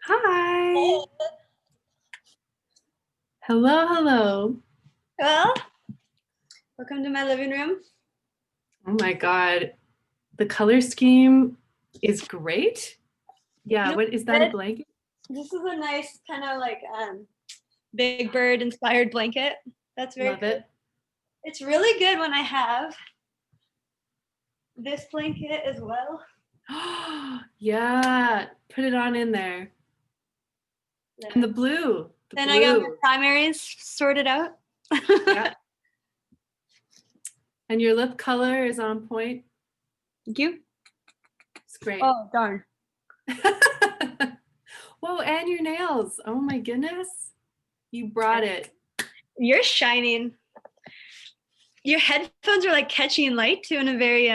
Hi. Hello, hello. Well, welcome to my living room. Oh my God. The color scheme is great. You Yeah, know what is that, a what? blanket? This is a nice kind of like Big Bird inspired blanket. That's very Love cool. it. It's really good when I have this blanket as well. Yeah, put it on in there. And the blue, the Then I got my blue. primaries sorted out. Yeah. And your lip color is on point. Thank you. It's great. Oh, darn. Whoa, and your nails. Oh my goodness. You brought it. You're shining. Your headphones are like catching light too in a very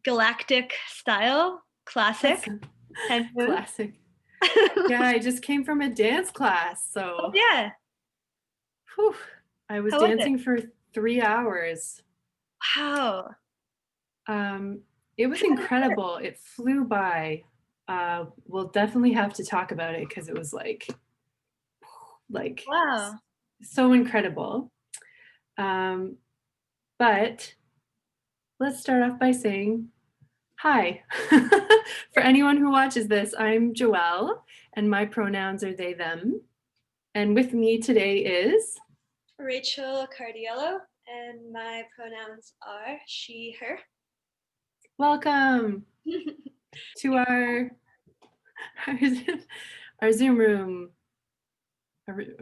galactic style. Classic. Classic. Yeah, I just came from a dance class, Oh, so yeah. whew, I was How was it? dancing for 3 hours. Wow. Um, it was incredible. It flew by. We'll definitely have to talk about it because it was like Wow. so incredible. Um, but let's start off by saying hi. For anyone who watches this, I'm Joelle, and my pronouns are they, them. And with me today is Rachael Cardiello, and my pronouns are she, her. welcome to our Zoom room.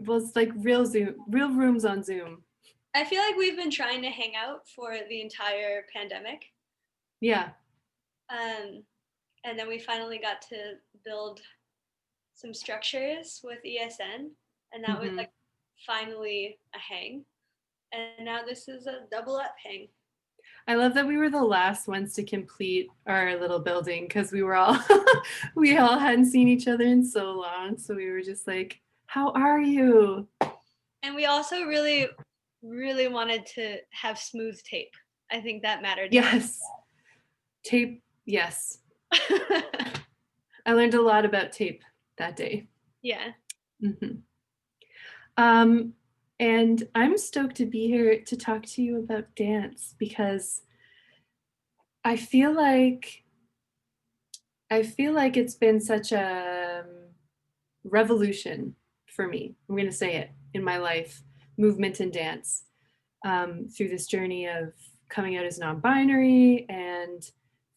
Well, it's like real rooms on Zoom. I feel like we've been trying to hang out for the entire pandemic. Yeah. Um, and then we finally got to build some structures with ESN, and that was Hmm. like finally a hang. And now this is a double up hang. I love that we were the last ones to complete our little building because we were all we all hadn't seen each other in so long. So we were just like, "How are you?" And we also really, really wanted to have smooth tape. I think that mattered to Yes. Tape. Yes. us. I learned a lot about tape that day. Yeah. Hmm. Um, and I'm stoked to be here to talk to you about dance because I feel like I feel like it's been such a revolution for me. I'm going to say it in my life, movement and dance, through this journey of coming out as non-binary and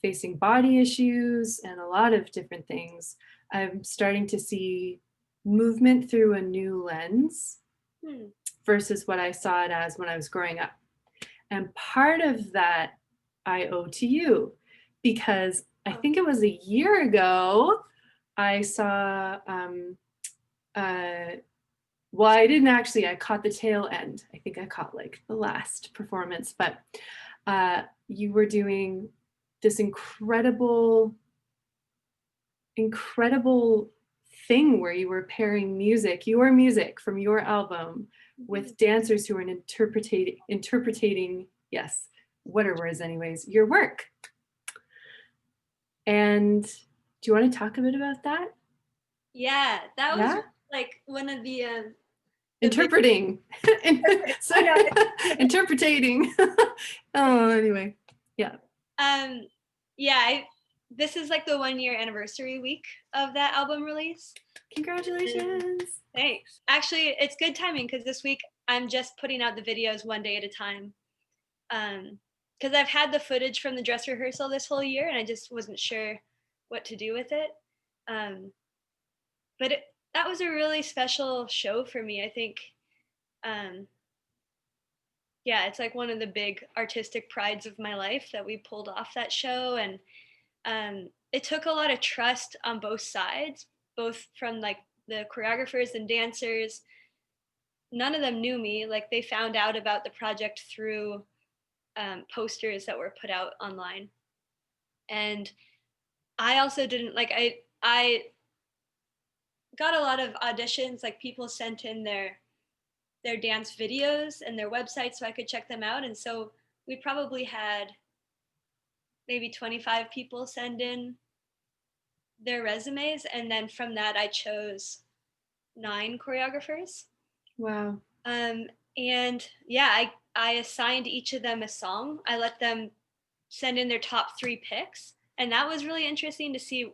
facing body issues and a lot of different things. I'm starting to see movement through a new lens Hmm. versus what I saw it as when I was growing up. And part of that I owe to you because I think it was a year ago I saw, well, I didn't actually, I caught the tail end. I think I caught like the last performance, but you were doing this incredible thing where you were pairing music, your music from your album, with dancers who are interpreting, yes, what are words anyways, your work. And do you want to talk a bit about that? Yeah, that was Yeah. like one of the big. Interpreting. I know. Interpreting. Oh, anyway. Yeah. Um, yeah, this is like the 1 year anniversary week of that album release. And Congratulations. thanks. Actually, it's good timing because this week I'm just putting out the videos one day at a time. Because I've had the footage from the dress rehearsal this whole year, and I just wasn't sure what to do with it. Um, but that was a really special show for me. I think, um, yeah, it's like one of the big artistic prides of my life that we pulled off that show, and it took a lot of trust on both sides, both from like the choreographers and dancers. None of them knew me. Like they found out about the project through posters that were put out online, and I also didn't like. I got a lot of auditions. Like people sent in their dance videos and their website so I could check them out, and so we probably had maybe 25 people send in their resumes, and then from that I chose 9 choreographers. Wow. Um, and yeah, I assigned each of them a song. I let them send in their top 3 picks, and that was really interesting to see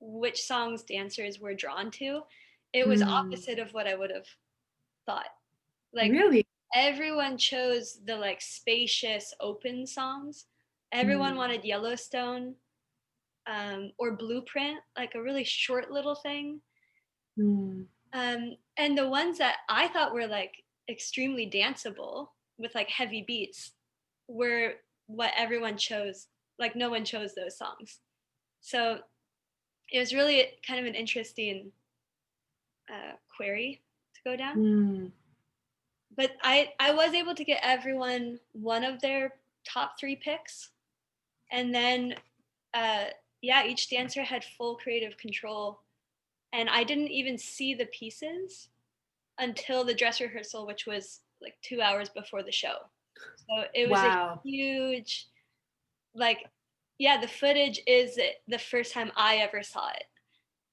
which songs dancers were drawn to. It was Hmm. opposite of what I would have thought. Like, Really? everyone chose the, like, spacious, open songs. Everyone Hmm. wanted Yellowstone, or Blueprint, like a really short little thing. Hmm. And the ones that I thought were, like, extremely danceable with, like, heavy beats were what everyone chose. Like, no one chose those songs. So it was really kind of an interesting query to go down. Hmm. But I was able to get everyone one of their top 3 picks, and then uh, yeah, each dancer had full creative control, and I didn't even see the pieces until the dress rehearsal, which was like 2 hours before the show. So it was a Wow. huge, like, yeah, the footage is the first time I ever saw it,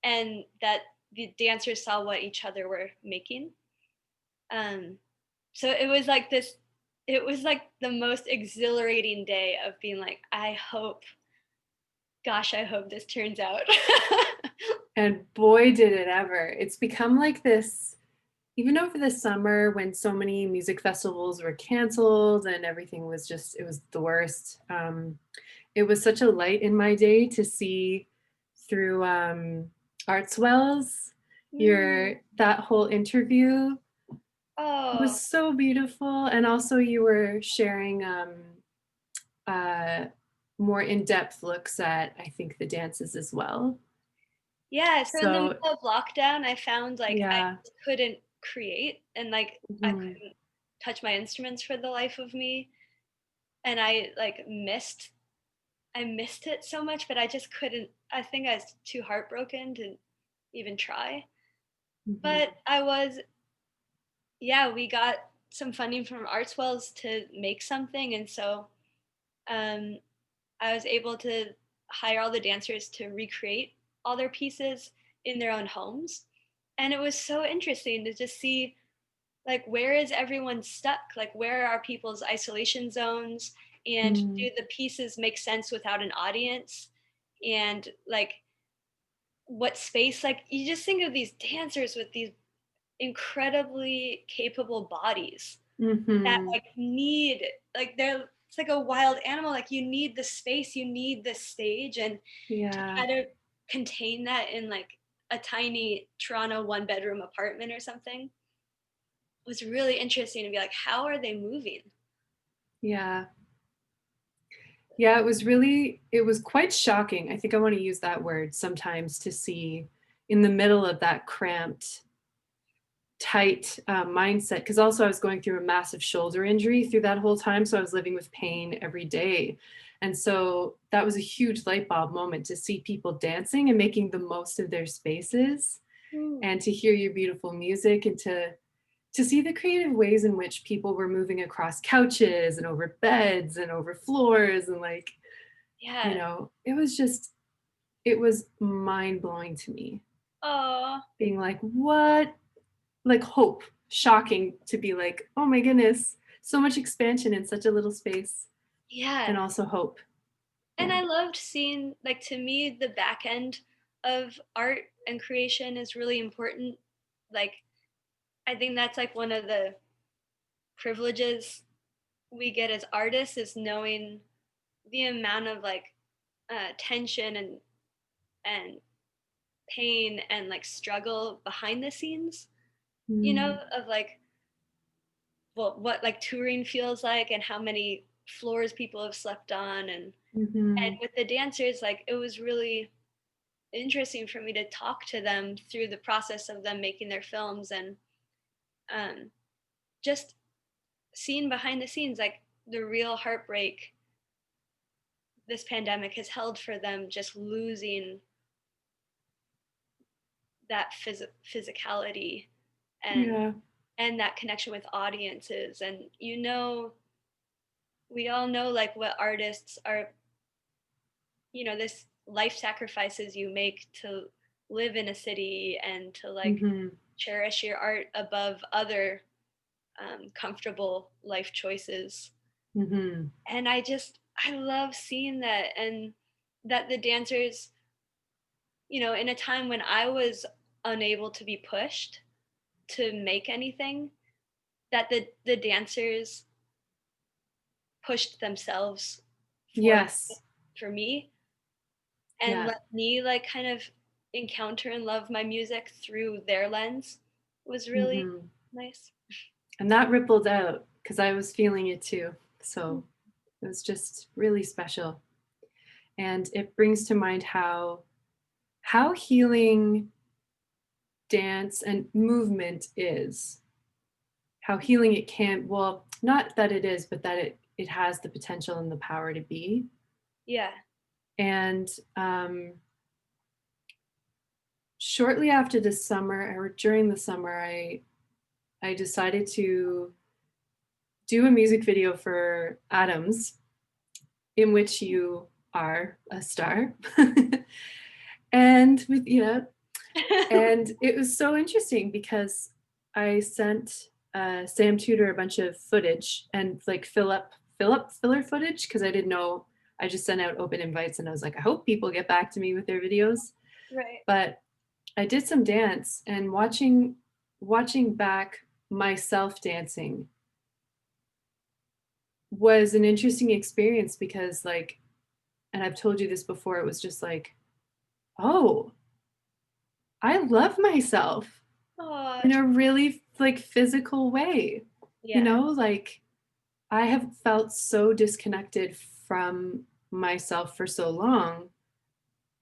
and that the dancers saw what each other were making. Um, so it was like this. It was like the most exhilarating day of being like, I hope, gosh, I hope this turns out. And boy, did it ever. It's become like this, even over the summer when so many music festivals were canceled and everything was just, it was the worst. It was such a light in my day to see through Artswell's, Mm. that whole interview Oh, was so beautiful. And also you were sharing uh, more in-depth looks at, I think, the dances as well. yeah. So in the So middle of lockdown, I found like I yeah. just couldn't create, and like I Mhm. couldn't touch my instruments for the life of me. And I like I missed it so much, but I just couldn't. I think I was too heartbroken to even try. Mhm. But I was, yeah, we got some funding from Artswells to make something. And so um, I was able to hire all the dancers to recreate all their pieces in their own homes. And it was so interesting to just see, like, where is everyone stuck? Like, where are people's isolation zones? And Mm. do the pieces make sense without an audience? And like, what space? Like, you just think of these dancers with these incredibly capable bodies that Mhm. like need, like, they're, it's like a wild animal. Like, you need the space, you need the stage, and to Yeah. try to contain that in like a tiny Toronto 1 bedroom apartment or something was really interesting to be like, how are they moving? Yeah. Yeah, it was quite shocking. I think I want to use that word sometimes to see in the middle of that cramped, tight mindset. Because also I was going through a massive shoulder injury through that whole time. So I was living with pain every day. And so that was a huge light bulb moment to see people dancing and making the most of their spaces Mm. and to hear your beautiful music and to see the creative ways in which people were moving across couches and over beds and over floors and like, Yeah. it was mind blowing to me. Oh, Being like, what? Like hope, shocking to be like, oh my goodness, so much expansion in such a little space, and yeah. also hope. And Yeah. I loved seeing, like, to me, the back end of art and creation is really important. Like, I think that's like one of the privileges we get as artists is knowing the amount of like tension and pain and like struggle behind the scenes, Mm. of like, well, what like touring feels like and how many floors people have slept on. And Hmm. with the dancers, like, it was really interesting for me to talk to them through the process of them making their films, and um, just seeing behind the scenes, like, the real heartbreak this pandemic has held for them, just losing that physicality and Yeah. that connection with audiences. And we all know like what artists are, this life sacrifices you make to live in a city and to like Mm-hmm. cherish your art above other comfortable life choices. Mm-hmm. And I love seeing that, and that the dancers, in a time when I was unable to be pushed to make anything, that the dancers pushed themselves for Yes. for me and Yeah. let me like kind of encounter and love my music through their lens was really Mm-hmm. nice. And that rippled out because I was feeling it too. So it was just really special. And it brings to mind how healing dance and movement is. How healing it can, well, not that it is, but that it has the potential and the power to be. Yeah. And shortly after the summer, or during the summer, I decided to do a music video for Adams, in which you are a star. And with yeah, and it was so interesting because I sent Sam Tudor a bunch of footage and like filler footage because I didn't know. I just sent out open invites and I was like, I hope people get back to me with their videos. Right. But I did some dance and watching back myself dancing was an interesting experience because like, and I've told you this before, it was just like, oh, I love myself Oh, in a really like physical way. yeah. Like I have felt so disconnected from myself for so long.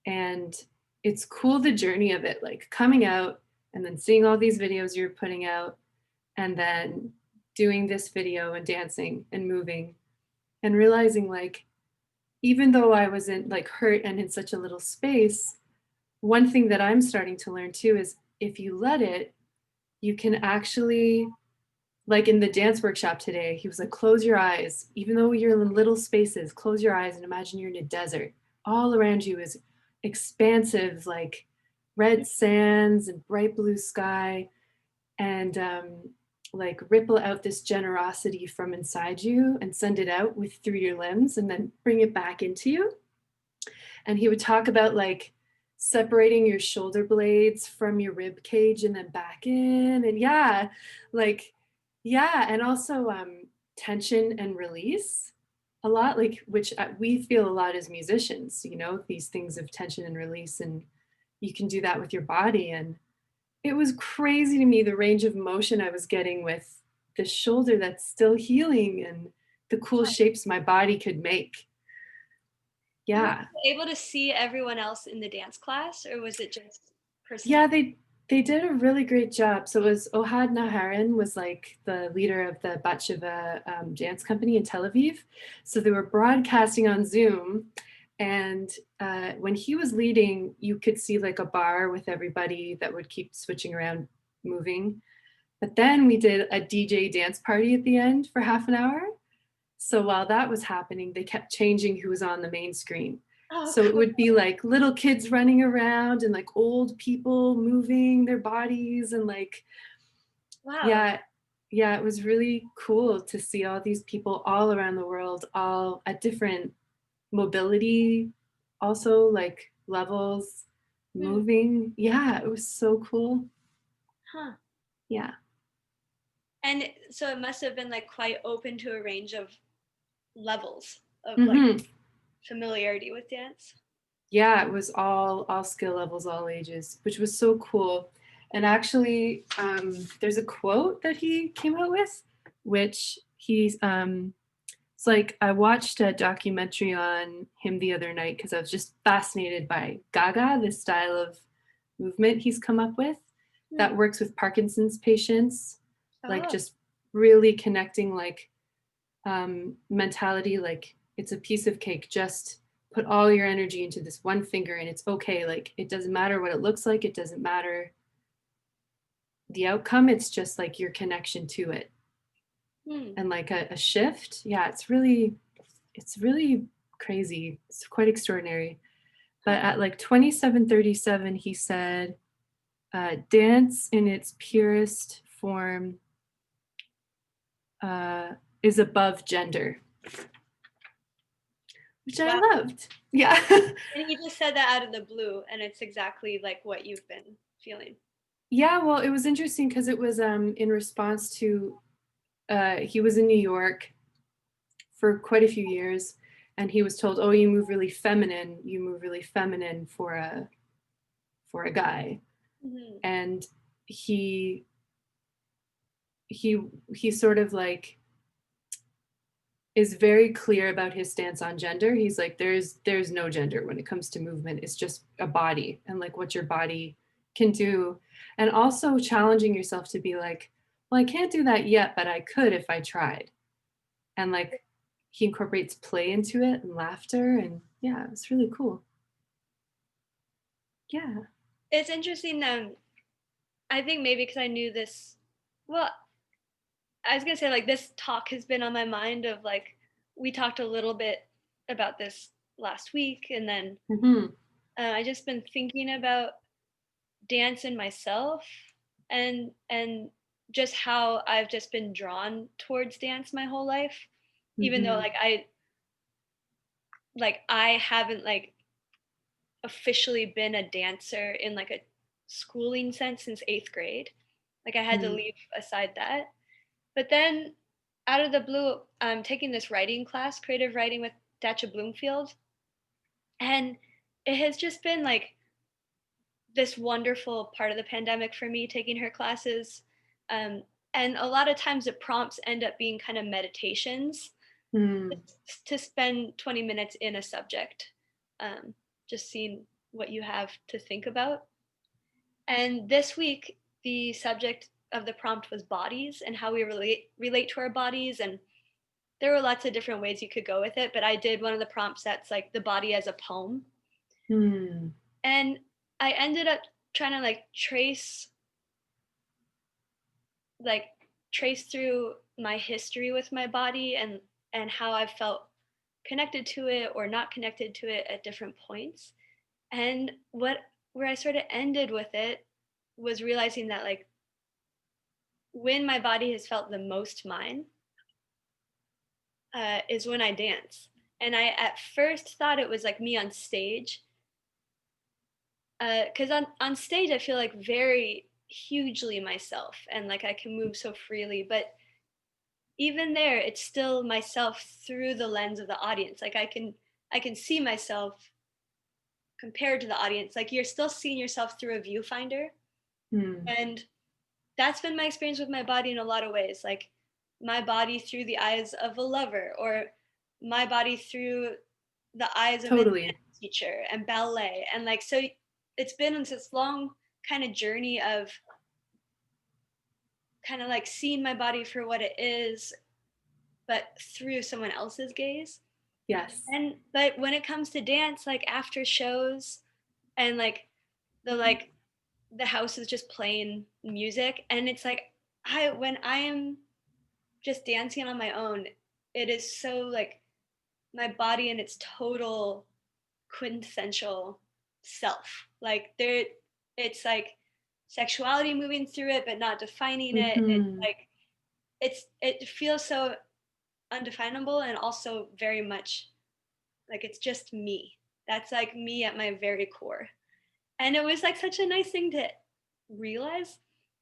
And it's cool the journey of it, like coming out and then seeing all these videos you're putting out and then doing this video and dancing and moving and realizing like even though I wasn't like hurt and in such a little space, one thing that I'm starting to learn too is if you let it, you can actually, like in the dance workshop today, he was like, close your eyes, even though you're in little spaces, close your eyes and imagine you're in a desert. All around you is expansive, like red sands and bright blue sky, and like ripple out this generosity from inside you and send it out with through your limbs and then bring it back into you. And he would talk about like separating your shoulder blades from your rib cage and then back in, and like and also tension and release a lot, like which we feel a lot as musicians, these things of tension and release, and you can do that with your body. And it was crazy to me the range of motion I was getting with the shoulder that's still healing and the cool shapes my body could make. And were Yeah. you able to see everyone else in the dance class, or was it just person? Yeah, they did a really great job. So it was Ohad Naharin was like the leader of the Batsheva dance company in Tel Aviv. So they were broadcasting on Zoom, and when he was leading, you could see like a bar with everybody that would keep switching around, moving. But then we did a DJ dance party at the end for half an hour. So while that was happening, they kept changing who was on the main screen. Oh, So it cool. would be like little kids running around and like old people moving their bodies and like, Wow. yeah, yeah, it was really cool to see all these people all around the world, all at different mobility, also like levels, Hmm. moving. Yeah, it was so cool. Huh. Yeah. And so it must have been like quite open to a range of levels of like Hmm. familiarity with dance. Yeah, it was all skill levels, all ages, which was so cool. And actually, there's a quote that he came out with, which it's like I watched a documentary on him the other night because I was just fascinated by Gaga, this style of movement he's come up with Hmm. that works with Parkinson's patients, like Oh, just really connecting like mentality, like it's a piece of cake, just put all your energy into this one finger and it's okay, like it doesn't matter what it looks like, it doesn't matter the outcome, it's just like your connection to it. hmm. And like a shift, yeah, it's really crazy, it's quite extraordinary. But at like 27:37, he said, dance in its purest form is above gender, which I Wow. loved. Yeah. And he just said that out of the blue, and it's exactly like what you've been feeling. Yeah, well, it was interesting because it was in response to he was in New York for quite a few years, and he was told, "Oh, you move really feminine. You move really feminine for a guy." Mm-hmm. And he he he sort of like is very clear about his stance on gender. He's like, there's no gender when it comes to movement. It's just a body and like what your body can do. And also challenging yourself to be like, well, I can't do that yet, but I could if I tried. And like he incorporates play into it and laughter. And yeah, it's really cool. Yeah. It's interesting. I think maybe because I knew this. Well, I was gonna say like this talk has been on my mind of like we talked a little bit about this last week, and then Mm-hmm. I just been thinking about dance in myself, and just how I've just been drawn towards dance my whole life, even though Mm-hmm. I haven't like officially been a dancer in like a schooling sense since 8th grade. Like I had to Mm-hmm. leave aside that. But then out of the blue, I'm taking this writing class, creative writing with Dacha Bloomfield. And it has just been like this wonderful part of the pandemic for me taking her classes. Um, and a lot of times the prompts end up being kind of meditations Mm-hmm. to spend 20 minutes in a subject, um, just seeing what you have to think about. And this week, the subject of the prompt was bodies and how we relate to our bodies. And there were lots of different ways you could go with it, but I did one of the prompts that's like the body as a poem. Mm-hmm. And I ended up trying to like trace through my history with my body and how I felt connected to it or not connected to it at different points. And what where I sort of ended with it was realizing that like when my body has felt the most mine is when I dance. And I at first thought it was like me on stage, because on stage I feel like very hugely myself and like I can move so freely. But even there, it's still myself through the lens of the audience. Like I can see myself compared to the audience. Like you're still seeing yourself through a viewfinder, and that's been my experience with my body in a lot of ways. Like my body through the eyes of a lover, or my body through the eyes of a Totally. dance teacher and ballet. And like, so it's been this long kind of journey of kind of like seeing my body for what it is, but through someone else's gaze. Yes. And, but when it comes to dance, like after shows and like the house is just playing music, and it's like, when I am just dancing on my own, it is so like my body in its total quintessential self. Like there, it's like sexuality moving through it, but not defining it. It's Mm-hmm. like it feels so undefinable and also very much like it's just me. That's like me at my very core. And it was like such a nice thing to realize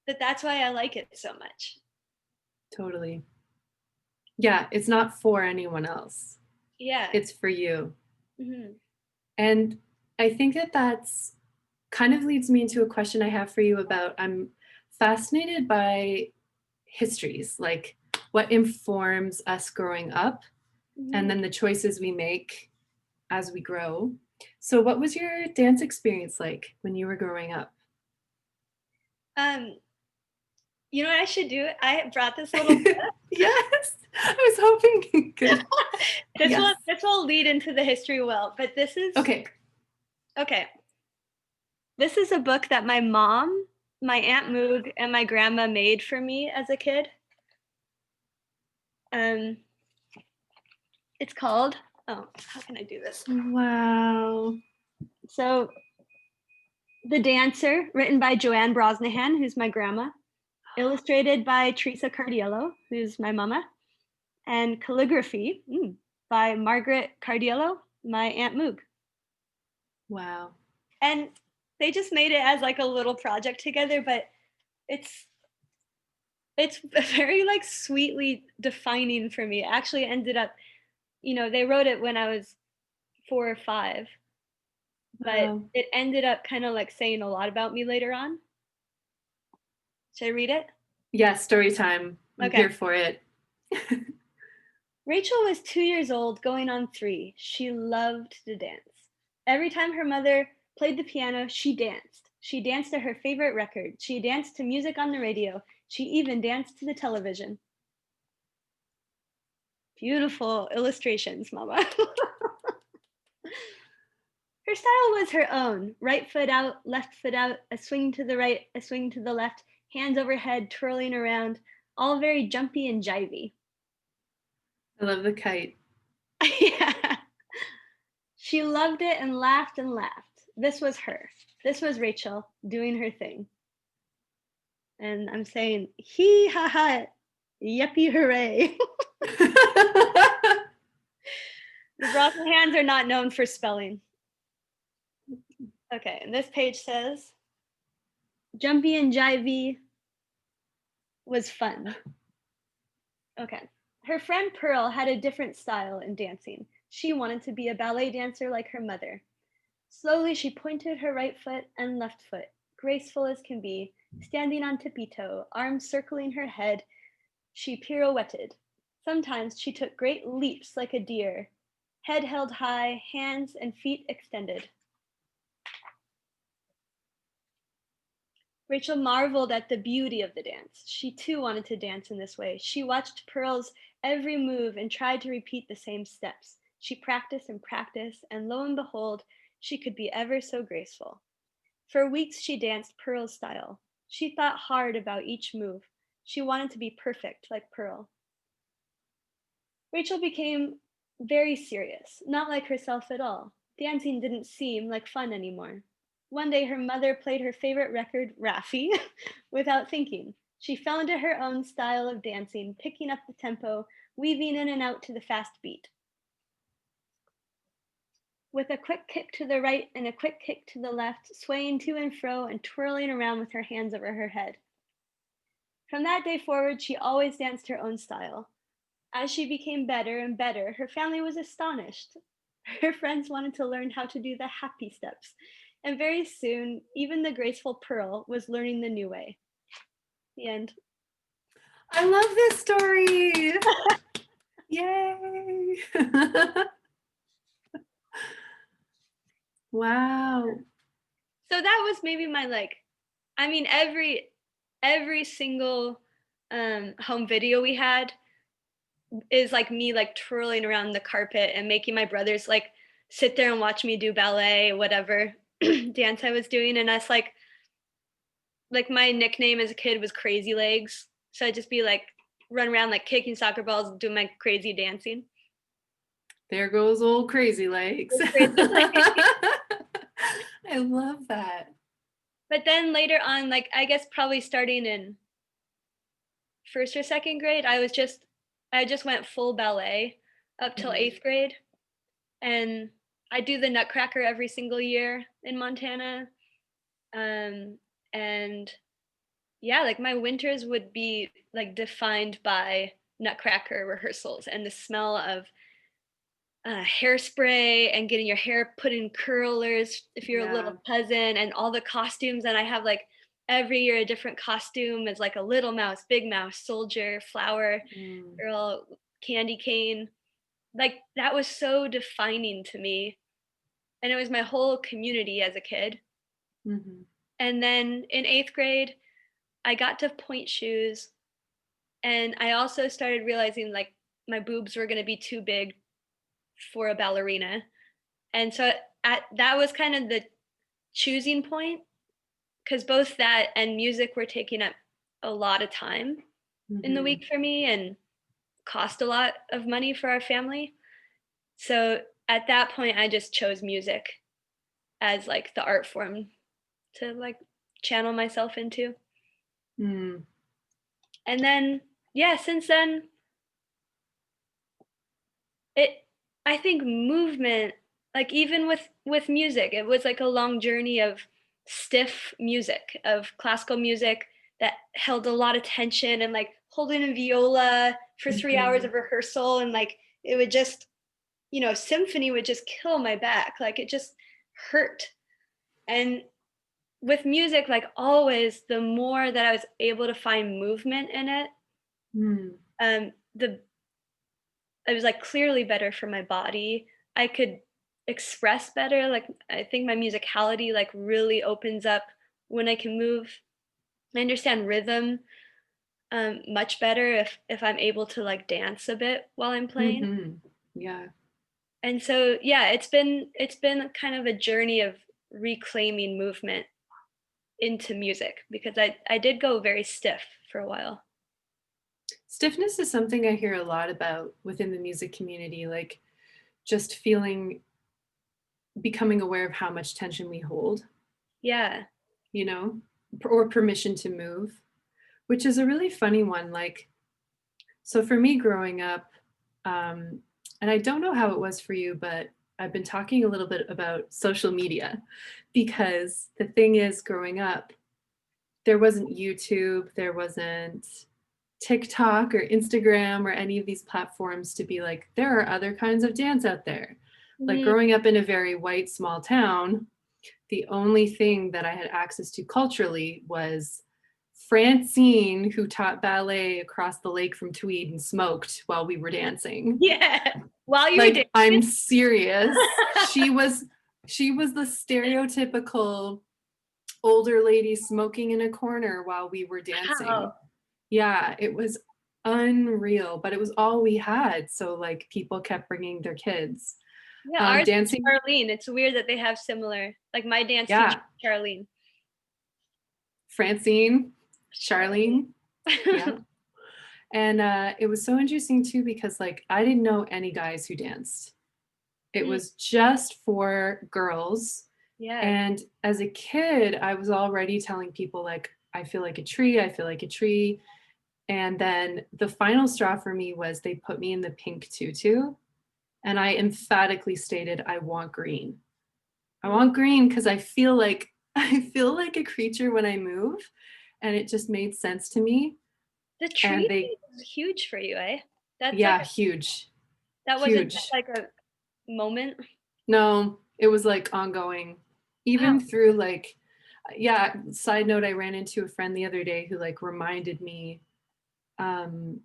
that that's why I like it so much. Totally. Yeah, it's not for anyone else. Yeah. It's for you. Hmm. And I think that that's kind of leads me into a question I have for you about I'm fascinated by histories, like what informs us growing up and Hmm. then the choices we make as we grow. So what was your dance experience like when you were growing up? Um, you know what I should do? I brought this little Yes, I was hoping you could. this Yes. will this will lead into the history well, but this is Okay. okay. This is a book that my mom, my Aunt Moog, and my grandma made for me as a kid. Um, it's called, oh, how can I do this? Wow. So The Dancer, written by Joanne Brosnahan, who's my grandma, illustrated by Teresa Cardiello, who's my mama, and Calligraphy by Margaret Cardiello, my Aunt Moog. Wow. And they just made it as like a little project together, but it's very like sweetly defining for me. It actually ended up, they wrote it when I was 4 or 5, but Wow. it ended up kind of like saying a lot about me later on. Should I read it? Yeah, story time. I'm Okay. here for it. Rachel was 2 years old, going on 3. She loved to dance. Every time her mother played the piano, she danced. She danced to her favorite record. She danced to music on the radio. She even danced to the television. Beautiful illustrations, Mama. Her style was her own. Right foot out, left foot out, a swing to the right, a swing to the left, hands overhead, twirling around, all very jumpy and jivey. I love the kite. Yeah. She loved it and laughed and laughed. This was her. This was Rachel doing her thing. And I'm saying, hee ha ha, yippee hooray. The Brosnahans are not known for spelling. Okay, and this page says, jumpy and jivey was fun. Okay. Her friend Pearl had a different style in dancing. She wanted to be a ballet dancer like her mother. Slowly, she pointed her right foot and left foot, graceful as can be, standing on tippy toe, arms circling her head. She pirouetted. Sometimes she took great leaps like a deer, head held high, hands and feet extended. Rachel marveled at the beauty of the dance. She too wanted to dance in this way. She watched Pearl's every move and tried to repeat the same steps. She practiced and practiced, and lo and behold, she could be ever so graceful. For weeks she danced Pearl's style. She thought hard about each move. She wanted to be perfect like Pearl. Rachel became very serious, not like herself at all. Dancing didn't seem like fun anymore. One day her mother played her favorite record, Raffi, without thinking. She fell into her own style of dancing, picking up the tempo, weaving in and out to the fast beat. With a quick kick to the right and a quick kick to the left, swaying to and fro and twirling around with her hands over her head. From that day forward, she always danced her own style. As she became better and better, her family was astonished. Her friends wanted to learn how to do the happy steps, and very soon, even the graceful Pearl was learning the new way. The end. I love this story. Yay. Wow. So that was maybe my every single home video we had is like me like twirling around the carpet and making my brothers like sit there and watch me do ballet, whatever dance I was doing. And us like my nickname as a kid was Crazy Legs. So I'd just be like run around like kicking soccer balls, doing my crazy dancing. There goes old Crazy Legs. I love that. But then later on, like I guess probably starting in 1st or 2nd grade, I just went full ballet up till 8th grade. And I do the Nutcracker every single year in Montana. And yeah, like my winters would be like defined by Nutcracker rehearsals and the smell of hairspray and getting your hair put in curlers if you're a little cousin, and all the costumes. And I have like every year a different costume as like a little mouse, big mouse, soldier, flower, girl, candy cane. Like that was so defining to me. And it was my whole community as a kid. And then in 8th grade, I got to point shoes. And I also started realizing like my boobs were going to be too big for a ballerina. And so that was kind of the choosing point, because both that and music were taking up a lot of time in the week for me and cost a lot of money for our family. So at that point, I just chose music as like the art form to like channel myself into. Mm. And then yeah, since then it I think movement, like even with music, it was like a long journey of stiff music, of classical music that held a lot of tension, and like holding a viola for 3 hours Mhm. of rehearsal, and like it would just, symphony would just kill my back. Like it just hurt. And with music, like always, the more that I was able to find movement in it, Mm. the it was like clearly better for my body. I could express better. Like I think my musicality like really opens up when I can move. I understand rhythm much better if I'm able to like dance a bit while I'm playing. Mhm. Yeah. And so yeah, it's been kind of a journey of reclaiming movement into music, because I did go very stiff for a while. Stiffness is something I hear a lot about within the music community, like just becoming aware of how much tension we hold, Yeah. you know, or permission to move, which is a really funny one. Like, so for me growing up, um, and I don't know how it was for you, but I've been talking a little bit about social media because the thing is, growing up, there wasn't YouTube, there wasn't TikTok or Instagram or any of these platforms to be like, there are other kinds of dance out there. Like Mm, growing up in a very white small town, the only thing that I had access to culturally was Francine, who taught ballet across the lake from Tweed and smoked while we were dancing. yeah. While you were Like, dancing. I'm serious. She was the stereotypical older lady smoking in a corner while we were dancing. Wow. Yeah, it was unreal, but it was all we had. So like people kept bringing their kids. Yeah, ours is Dancing, Charlene. It's weird that they have similar, like my dance teacher, yeah, Charlene. Francine, Charlene. Charlene, yeah. And it was so interesting too because like I didn't know any guys who danced. It Mm, was just for girls. yeah. And as a kid, I was already telling people like I feel like a tree, I feel like a tree. And then the final straw for me was they put me in the pink tutu. And I emphatically stated, I want green. I Mm. want green because I feel like I feel like a creature when I move. And it just made sense to me. The And tree they, thing is huge for you, eh? That's like yeah, huge, that wasn't just huge. like a moment. No, it was like ongoing. Wow. Even through like, yeah, side note, I ran into a friend the other day who like reminded me um,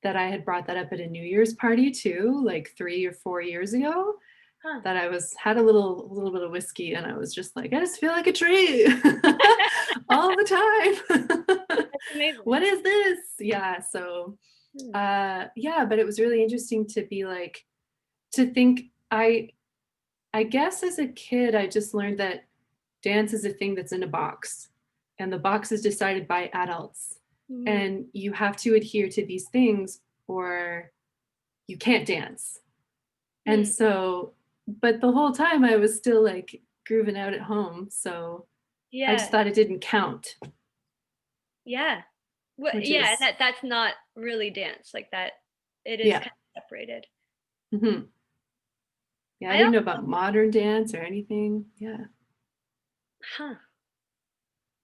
that I had brought that up at a New Year's party too, like 3 or 4 years ago. Huh. That I was had a little bit of whiskey and I was just like, I just feel like a tree all the time. That's amazing. What is this? Yeah, so Hmm. yeah, but it was really interesting to be like to think I guess as a kid I just learned that dance is a thing that's in a box and the box is decided by adults Mhm. and you have to adhere to these things or you can't dance. And Hmm. so, but the whole time I was still like grooving out at home. So I just Yeah. thought it didn't count, Yeah. which Yeah, and is, that's not really dance like that. It is yeah. kind of separated. Hmm. Yeah. I I didn't know also, about modern dance or anything. Yeah. huh.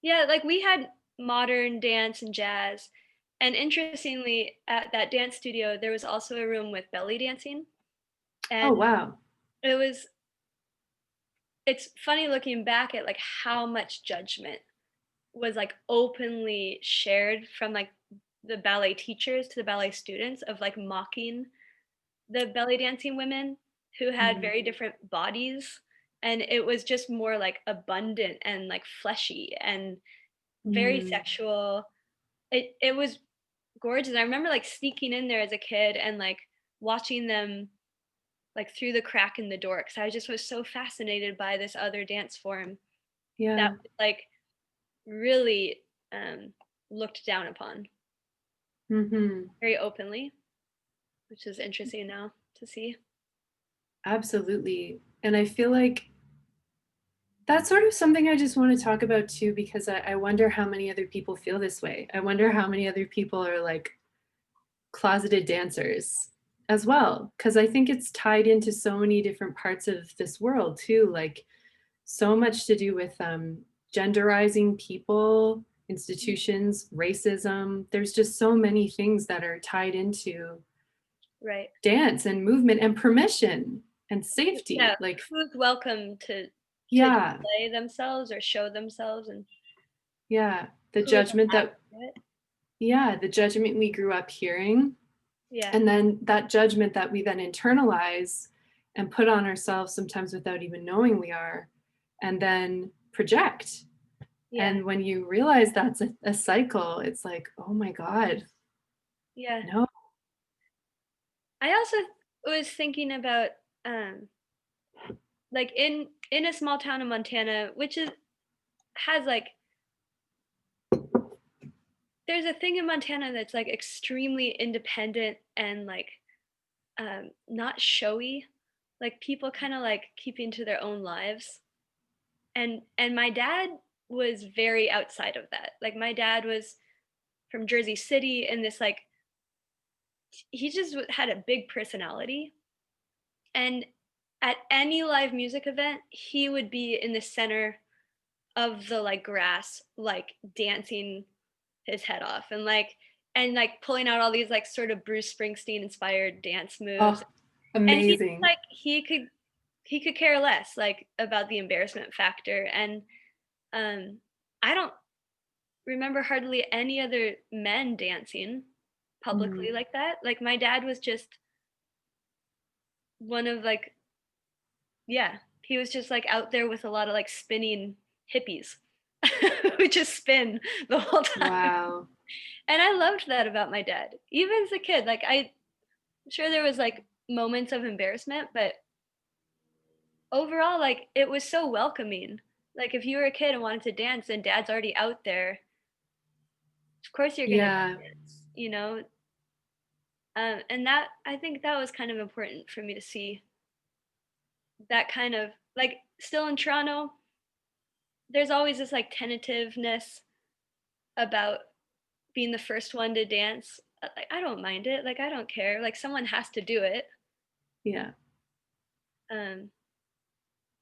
Yeah, like we had modern dance and jazz. And interestingly, at that dance studio, there was also a room with belly dancing. Oh, And wow. it was it's funny looking back at like how much judgment was like openly shared from like the ballet teachers to the ballet students, of like mocking the belly dancing women who had Mm. very different bodies, and it was just more like abundant and like fleshy and very Mm. sexual. It was gorgeous. I remember like sneaking in there as a kid and like watching them like through the crack in the door, because I just was so fascinated by this other dance form that Yeah. was like really um, looked down upon Hmm. very openly, which is interesting now to see. Absolutely. And I feel like That's sort of something I just want to talk about too, because I wonder how many other people feel this way. I wonder how many other people are like closeted dancers as well, because I think it's tied into so many different parts of this world too, like so much to do with genderizing people, institutions, racism. There's just so many things that are tied into Right. dance and movement and permission and Yeah. safety. Like, Who's welcome to yeah, display themselves or show themselves, and yeah. The who is judgment allowed that, to do it? yeah, the judgment we grew up hearing. Yeah. And then that judgment that we then internalize and put on ourselves sometimes without even knowing we are, and then project. Yeah. And when you realize that's a cycle, it's like, oh my God, Yeah. no. I also was thinking about like in a small town in Montana, which is has like there's a thing in Montana that's like extremely independent and like not showy. Like people kind of like keeping to their own lives. And my dad was very outside of that. Like my dad was from Jersey City, and this like he just had a big personality. And at any live music event, he would be in the center of the like grass, like dancing his head off, and like pulling out all these like sort of Bruce Springsteen inspired dance moves. Oh, And he amazing. like he could care less like about the embarrassment factor. And um I don't remember hardly any other men dancing publicly Mm, like that. Like my dad was just one of like, yeah, he was just like out there with a lot of like spinning hippies who just spin the whole time. wow. And I loved that about my dad. Even as a kid, like I'm sure there was like moments of embarrassment, but overall like it was so welcoming. Like if you were a kid and wanted to dance and dad's already out there, of course you're going to Yeah. dance, you know? And that I think that was kind of important for me to see that kind of like still in Toronto, there's always this like tentativeness about being the first one to dance. Like I don't mind it. Like I don't care. Like someone has to do it. Yeah. Um,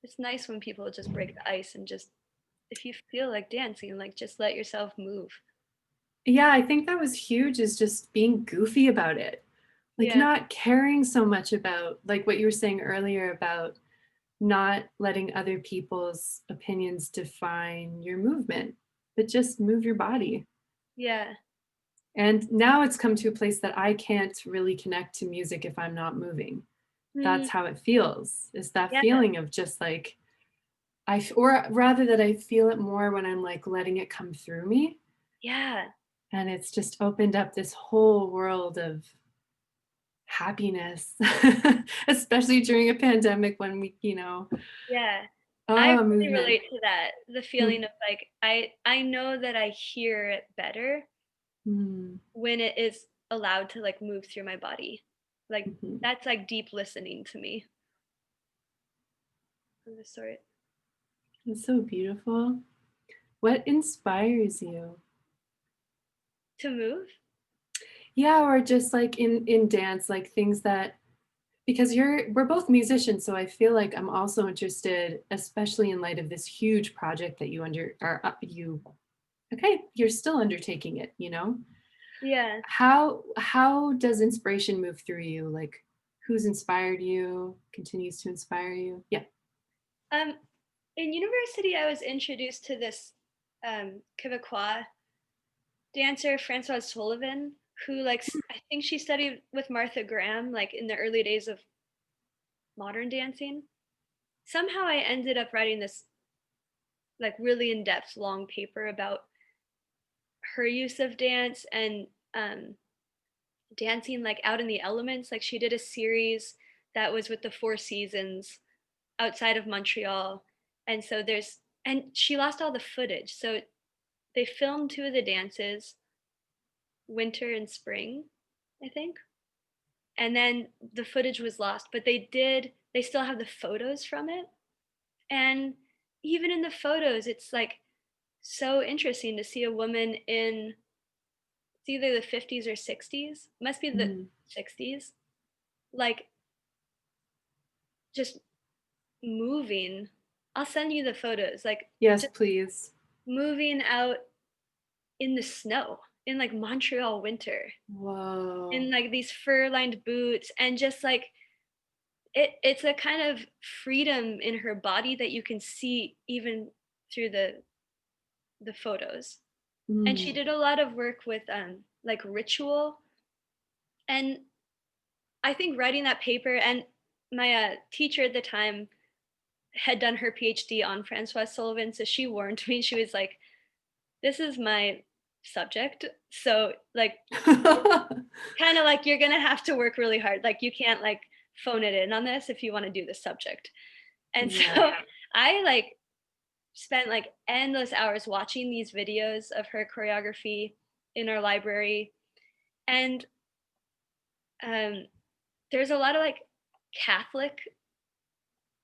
it's nice when people just break the ice and just if you feel like dancing, like just let yourself move. Yeah, I think that was huge, is just being goofy about it. Like Yeah. not caring so much about like what you were saying earlier about not letting other people's opinions define your movement, but just move your body. Yeah. And now it's come to a place that I can't really connect to music if I'm not moving. Mm, That's how it feels. Is that yeah. feeling of just like or rather that I feel it more when I'm like letting it come through me. Yeah. And it's just opened up this whole world of happiness, especially during a pandemic when we, Yeah. I oh, really movement. relate to that. The feeling Mhm. of like I know that I hear it better Mm, when it is allowed to like move through my body. Like mhm. that's like deep listening to me of the sort. It's so beautiful. What inspires you? To move? Yeah, or just like in dance, like things that, because we're both musicians, so I feel like I'm also interested, especially in light of this huge project that you under are you okay, you're still undertaking it. Yeah. How does inspiration move through you? Like who's inspired you, continues to inspire you? Yeah. Um, in university, I was introduced to this Quebecois dancer, Francoise Sullivan, who I think she studied with Martha Graham, like in the early days of modern dancing. Somehow, I ended up writing this like really in depth long paper about her use of dance and um, dancing like out in the elements. Like she did a series that was with the Four Seasons outside of Montreal. And so and she lost all the footage. So they filmed two of the dances, winter and spring, I think. And then the footage was lost, but they still have the photos from it. And even in the photos, it's like so interesting to see a woman in it's either the 50s or 60s, must be the Mm. 60s, like just moving. I'll send you the photos, like Yes, just please. moving out in the snow in like Montreal winter in Whoa. like these fur-lined boots and just like it's a kind of freedom in her body that you can see even through the photos. And she Mm. did a lot of work with like ritual and I think writing that paper and my teacher at the time had done her PhD on Francois Sullivan, so she warned me. She was like, "This is my subject, so like kind of like you're gonna have to work really hard. Like you can't like phone it in on this if you want to do this subject." And so Yeah. I like spent like endless hours watching these videos of her choreography in our library, and um, there's a lot of like Catholic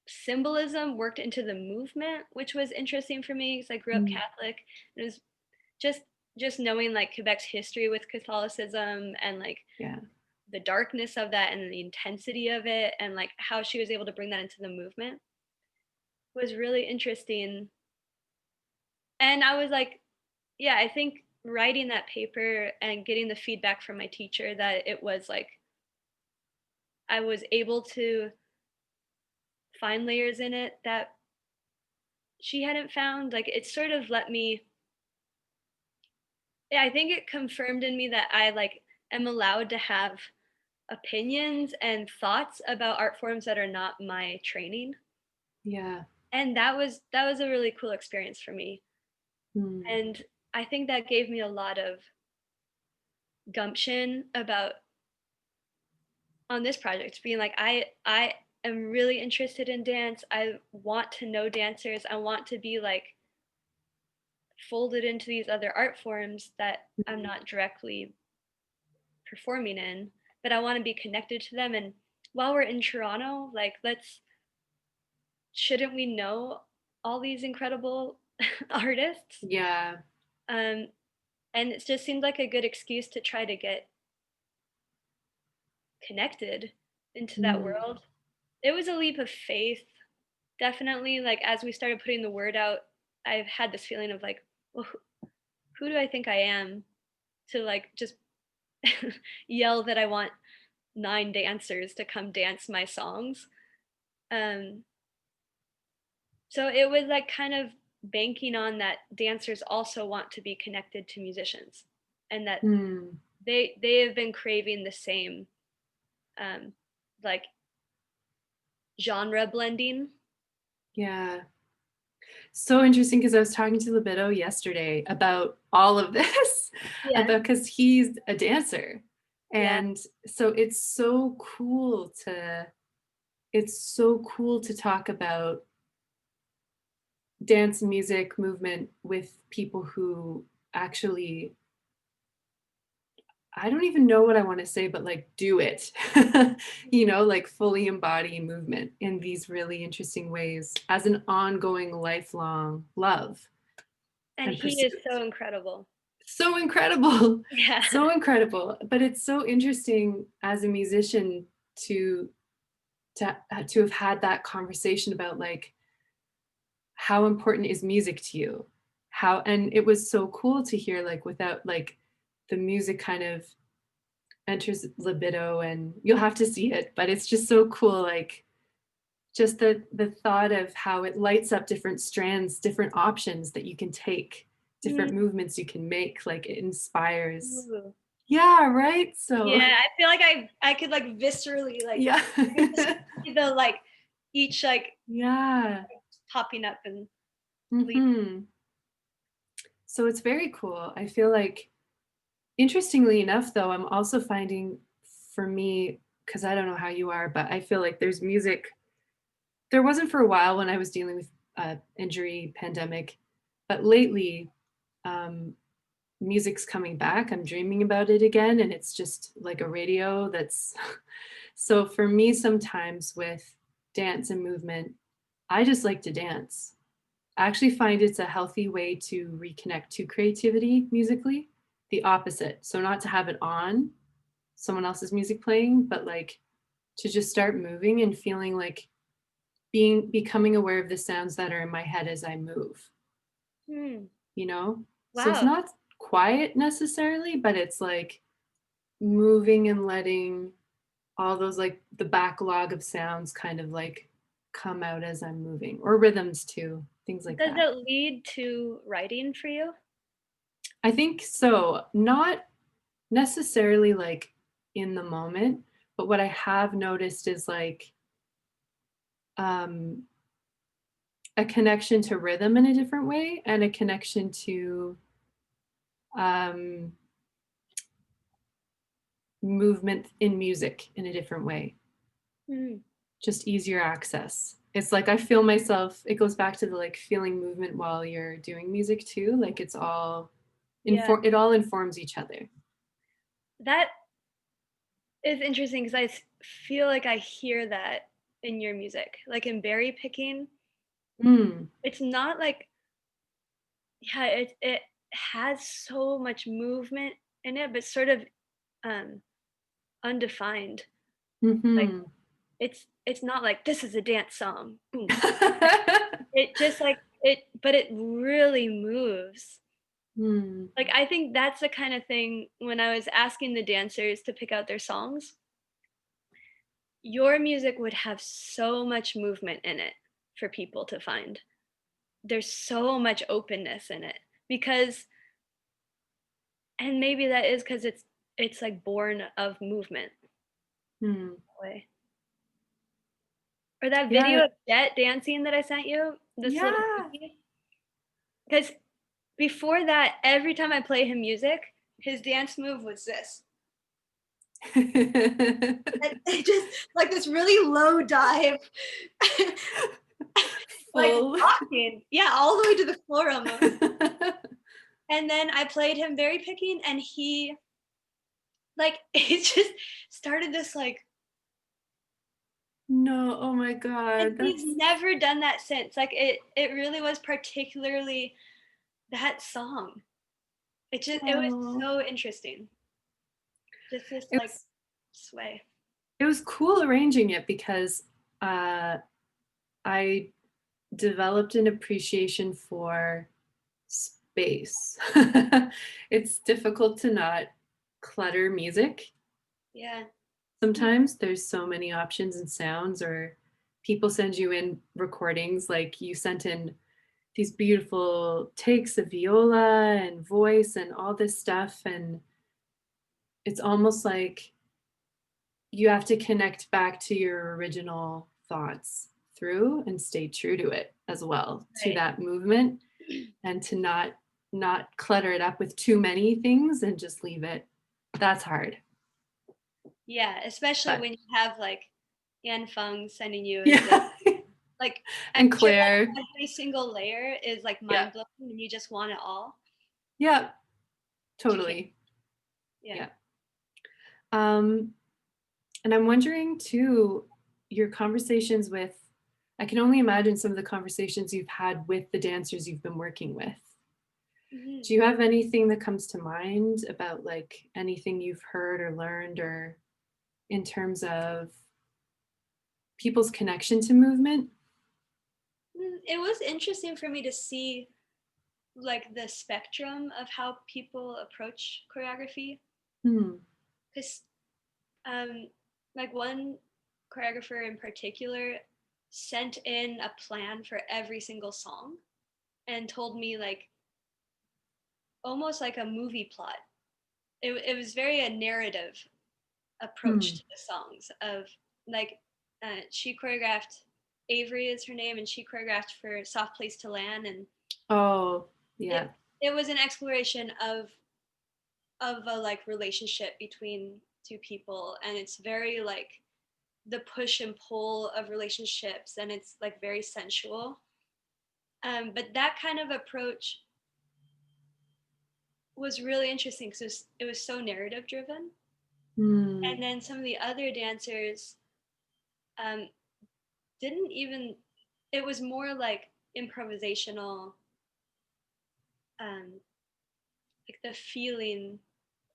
symbolism worked into the movement, which was interesting for me because I grew up Mm. Catholic. It was just just knowing like Quebec's history with Catholicism and like Yeah. the darkness of that and the intensity of it and like how she was able to bring that into the movement was really interesting. And I was like, yeah, I think writing that paper and getting the feedback from my teacher that it was like I was able to find layers in it that she hadn't found. Like it sort of let me yeah, I think it confirmed in me that I like am allowed to have opinions and thoughts about art forms that are not my training. Yeah. And that was a really cool experience for me. Mm. And I think that gave me a lot of gumption about on this project being like I am really interested in dance. I want to know dancers. I want to be like folded into these other art forms that I'm Mm. not directly performing in, but I want to be connected to them. And while we're in Toronto, like let's shouldn't we know all these incredible artists? Yeah. Um, and it just seemed like a good excuse to try to get connected into that Mm. world. It was a leap of faith, definitely. Like as we started putting the word out, I've had this feeling of like, well, who do I think I am to like just yell that I want 9 dancers to come dance my songs? Um, so it was like kind of banking on that dancers also want to be connected to musicians and that Mm. they have been craving the same um, like genre blending. Yeah. So interesting because I was talking to Libido yesterday about all of this, Yeah, about because he's a dancer. yeah, And so it's so cool to talk about dance music movement with people who actually I don't even know what I want to say, but like do it, like fully embody movement in these really interesting ways as an ongoing, lifelong love and and he is pursuit. so incredible. So incredible, Yeah, so incredible. But it's so interesting as a musician to to have had that conversation about like how important is music to you? How and it was so cool to hear like without like the music kind of enters libido and you'll have to see it but it's just so cool like just the thought of how it lights up different strands different options that you can take different Mhm. movements you can make like it inspires Ooh. yeah right so Yeah, I feel like I could like viscerally like yeah I could just see the like each like yeah popping up and lead. hmm so it's very cool I feel like interestingly enough though I'm also finding for me because I don't know how you are but I feel like there's music there wasn't for a while when I was dealing with injury pandemic, but lately um, music's coming back. I'm dreaming about it again, and it's just like a radio that's. So for me, sometimes with dance and movement, I just like to dance. I actually find it's a healthy way to reconnect to creativity musically, the opposite. So not to have it on someone else's music playing, but like to just start moving and feeling like becoming aware of the sounds that are in my head as I move, Hmm. you know? So it's Wow. not quiet necessarily, but it's like moving and letting all those like the backlog of sounds kind of like come out as I'm moving, or rhythms too, things like Does that. it lead to writing for you? I think so. Not necessarily like in the moment, but what I have noticed is like um, a connection to rhythm in a different way and a connection to um, movement in music in a different way, Hmm. just easier access. It's like I feel myself, it goes back to the like feeling movement while you're doing music too. Like it's all Yeah. it all informs each other. That is interesting because feel like I hear that in your music. Like in berry picking, Mm, it's not like, yeah, it has so much movement in it, but sort of um undefined. Like mm-hmm. it's not like this is a dance song. Boom. It just like but it really moves. mm, Like I think that's the kind of thing when I was asking the dancers to pick out their songs, your music would have so much movement in it for people to find. There's so much openness in it because and maybe that is because it's like born of movement mm. way. Or that Yeah, video of Jet dancing that I sent you, this little yeah. movie. Because before that, every time I play him music, his dance move was this. And it just like this really low dive, like Full. rocking. Yeah, all the way to the floor almost. And then I played him very picking and he like it just started this like No, oh my and God, he's that's never done that since. Like it really was particularly that song. It was oh, so interesting. Just this it like was sway. it was cool arranging it because uh, I developed an appreciation for space. It's difficult to not clutter music. Yeah. Sometimes there's so many options and sounds, or people send you in recordings like you sent in these beautiful takes of viola and voice and all this stuff. And it's almost like you have to connect back to your original thoughts through and stay true to it as well, to Right. that movement, and to not clutter it up with too many things and just leave it. That's hard. Yeah, especially But when you have like Yan Feng sending you in this yeah. like I'm And sure Claire. like every single layer is like Yeah. mind blowing and you just want it all, Yeah. but you can't. Totally. Yeah. Yeah. Um, and I'm wondering too, your conversations with, I can only imagine some of the conversations you've had with the dancers you've been working with. Mhm. Do you have anything that comes to mind about like anything you've heard or learned, or in terms of people's connection to movement? It was interesting for me to see like the spectrum of how people approach choreography Hmm. because um like one choreographer in particular sent in a plan for every single song and told me like almost like a movie plot. It was very a narrative approach Hmm. to the songs of like she choreographed Avery is her name and she choreographed for Soft Place to Land and Oh, yeah. it it was an exploration of a like relationship between two people and it's very like the push and pull of relationships and it's like very sensual but that kind of approach was really interesting because it was so narrative driven Hmm. and then some of the other dancers um, didn't even it was more like improvisational, um, like the feeling.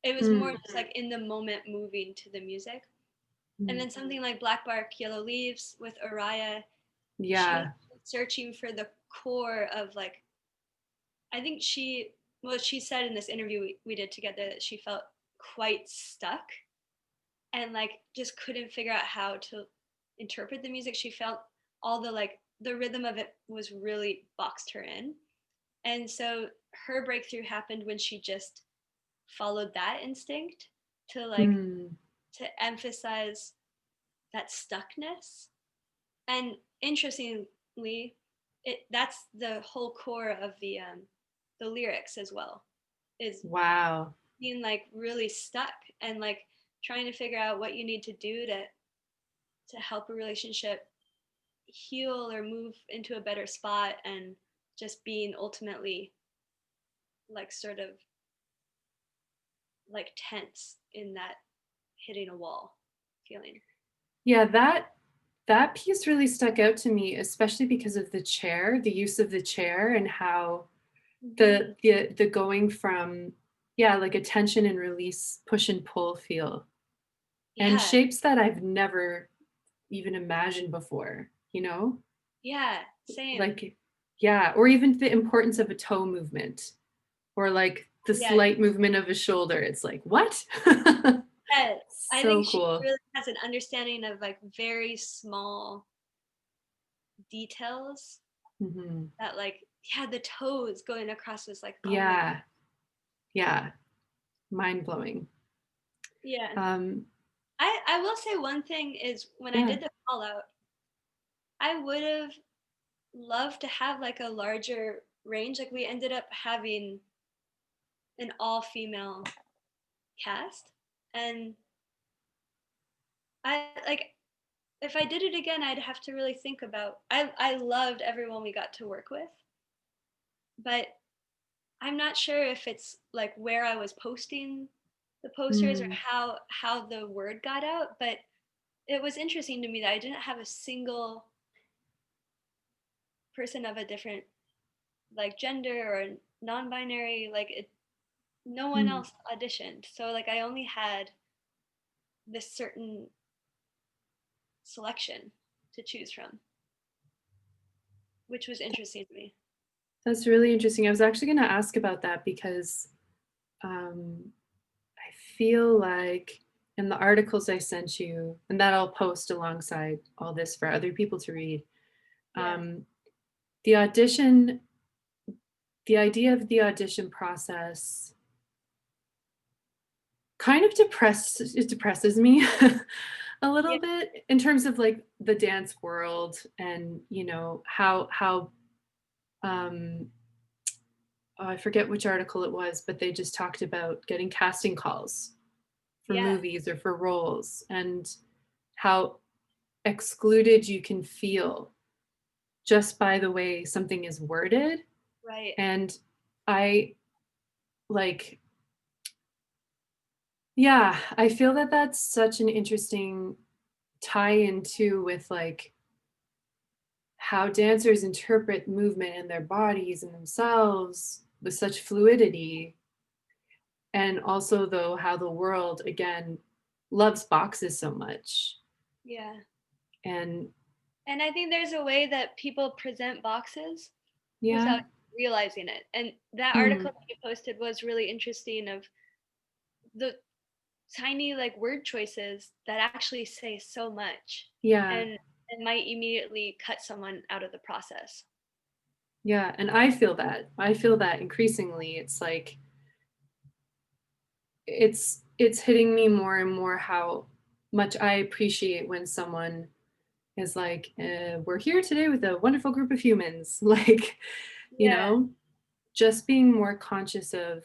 It was more Mm, just like in the moment moving to the music. And mm. then something like Black Bark Yellow Leaves with Araya, she was Yeah. searching for the core of like, I think she said in this interview we did together that she felt quite stuck and like just couldn't figure out how to interpret the music. She felt all the like the rhythm of it was really boxed her in. And so her breakthrough happened when she just followed that instinct to like Mm, to emphasize that stuckness. And interestingly, that's the whole core of the lyrics as well, is wow. being like really stuck and like trying to figure out what you need to do to help a relationship heal or move into a better spot, and just being ultimately like sort of like tense in that hitting a wall feeling. Yeah, that piece really stuck out to me, especially because of the chair, the use of the chair and how Mm-hmm. the going from, yeah, like a tension and release, push and pull feel, and Yeah, shapes that I've never even imagined before, you know? yeah, same. Like, yeah, or even the importance of a toe movement or like the Yeah, slight movement of a shoulder. It's like, what? yeah. I So think she cool. really has an understanding of like very small details Mhm. that like, yeah, the toes going across this like, oh my, Yeah, yeah, mind blowing. yeah. Um, I will say one thing is when I yeah. did the call out, I would have loved to have like a larger range. Like we ended up having an all female cast, and I like if I did it again, I'd have to really think about. I loved everyone we got to work with, but I'm not sure if it's like where I was posting the posters or Mm, how the word got out, but it was interesting to me that I didn't have a single person of a different like gender or non-binary, like it, no one mm. else auditioned. So like I only had this certain selection to choose from, which was interesting to me. That's really interesting. I was actually gonna ask about that because, um, I feel like in the articles I sent you, and that I'll post alongside all this for other people to read, Yeah. um, the audition the idea of the audition process kind of depresses me a Yeah. little bit in terms of, like, the dance world and, how, um oh, I forget which article it was, but they just talked about getting casting calls for Yeah. movies or for roles and how excluded you can feel just by the way something is worded. Right. And I like, yeah, I feel that that's such an interesting tie in too with like how dancers interpret movement in their bodies and themselves with such fluidity. And also, though, how the world again loves boxes so much. Yeah. And And I think there's a way that people present boxes yeah, without realizing it. And that mm, article that you posted was really interesting of the tiny like word choices that actually say so much, yeah, and it might immediately cut someone out of the process. yeah. And I feel that. I feel that increasingly. It's like it's hitting me more and more how much I appreciate when someone is like, "We're here today with a wonderful group of humans." Like, you Yeah. know, just being more conscious of.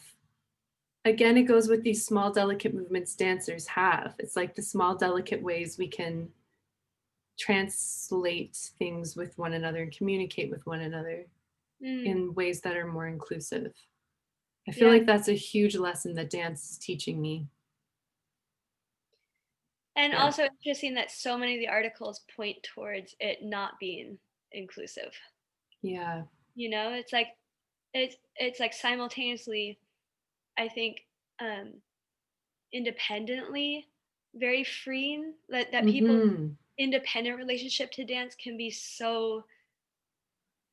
Again, it goes with these small, delicate movements dancers have. It's like the small, delicate ways we can translate things with one another and communicate with one another Mm. in ways that are more inclusive. I feel Yeah. like that's a huge lesson that dance is teaching me. And Yeah. also interesting that so many of the articles point towards it not being inclusive. Yeah. It's like it's like simultaneously, I think, um independently very freeing, that people's Hmm. independent relationship to dance can be so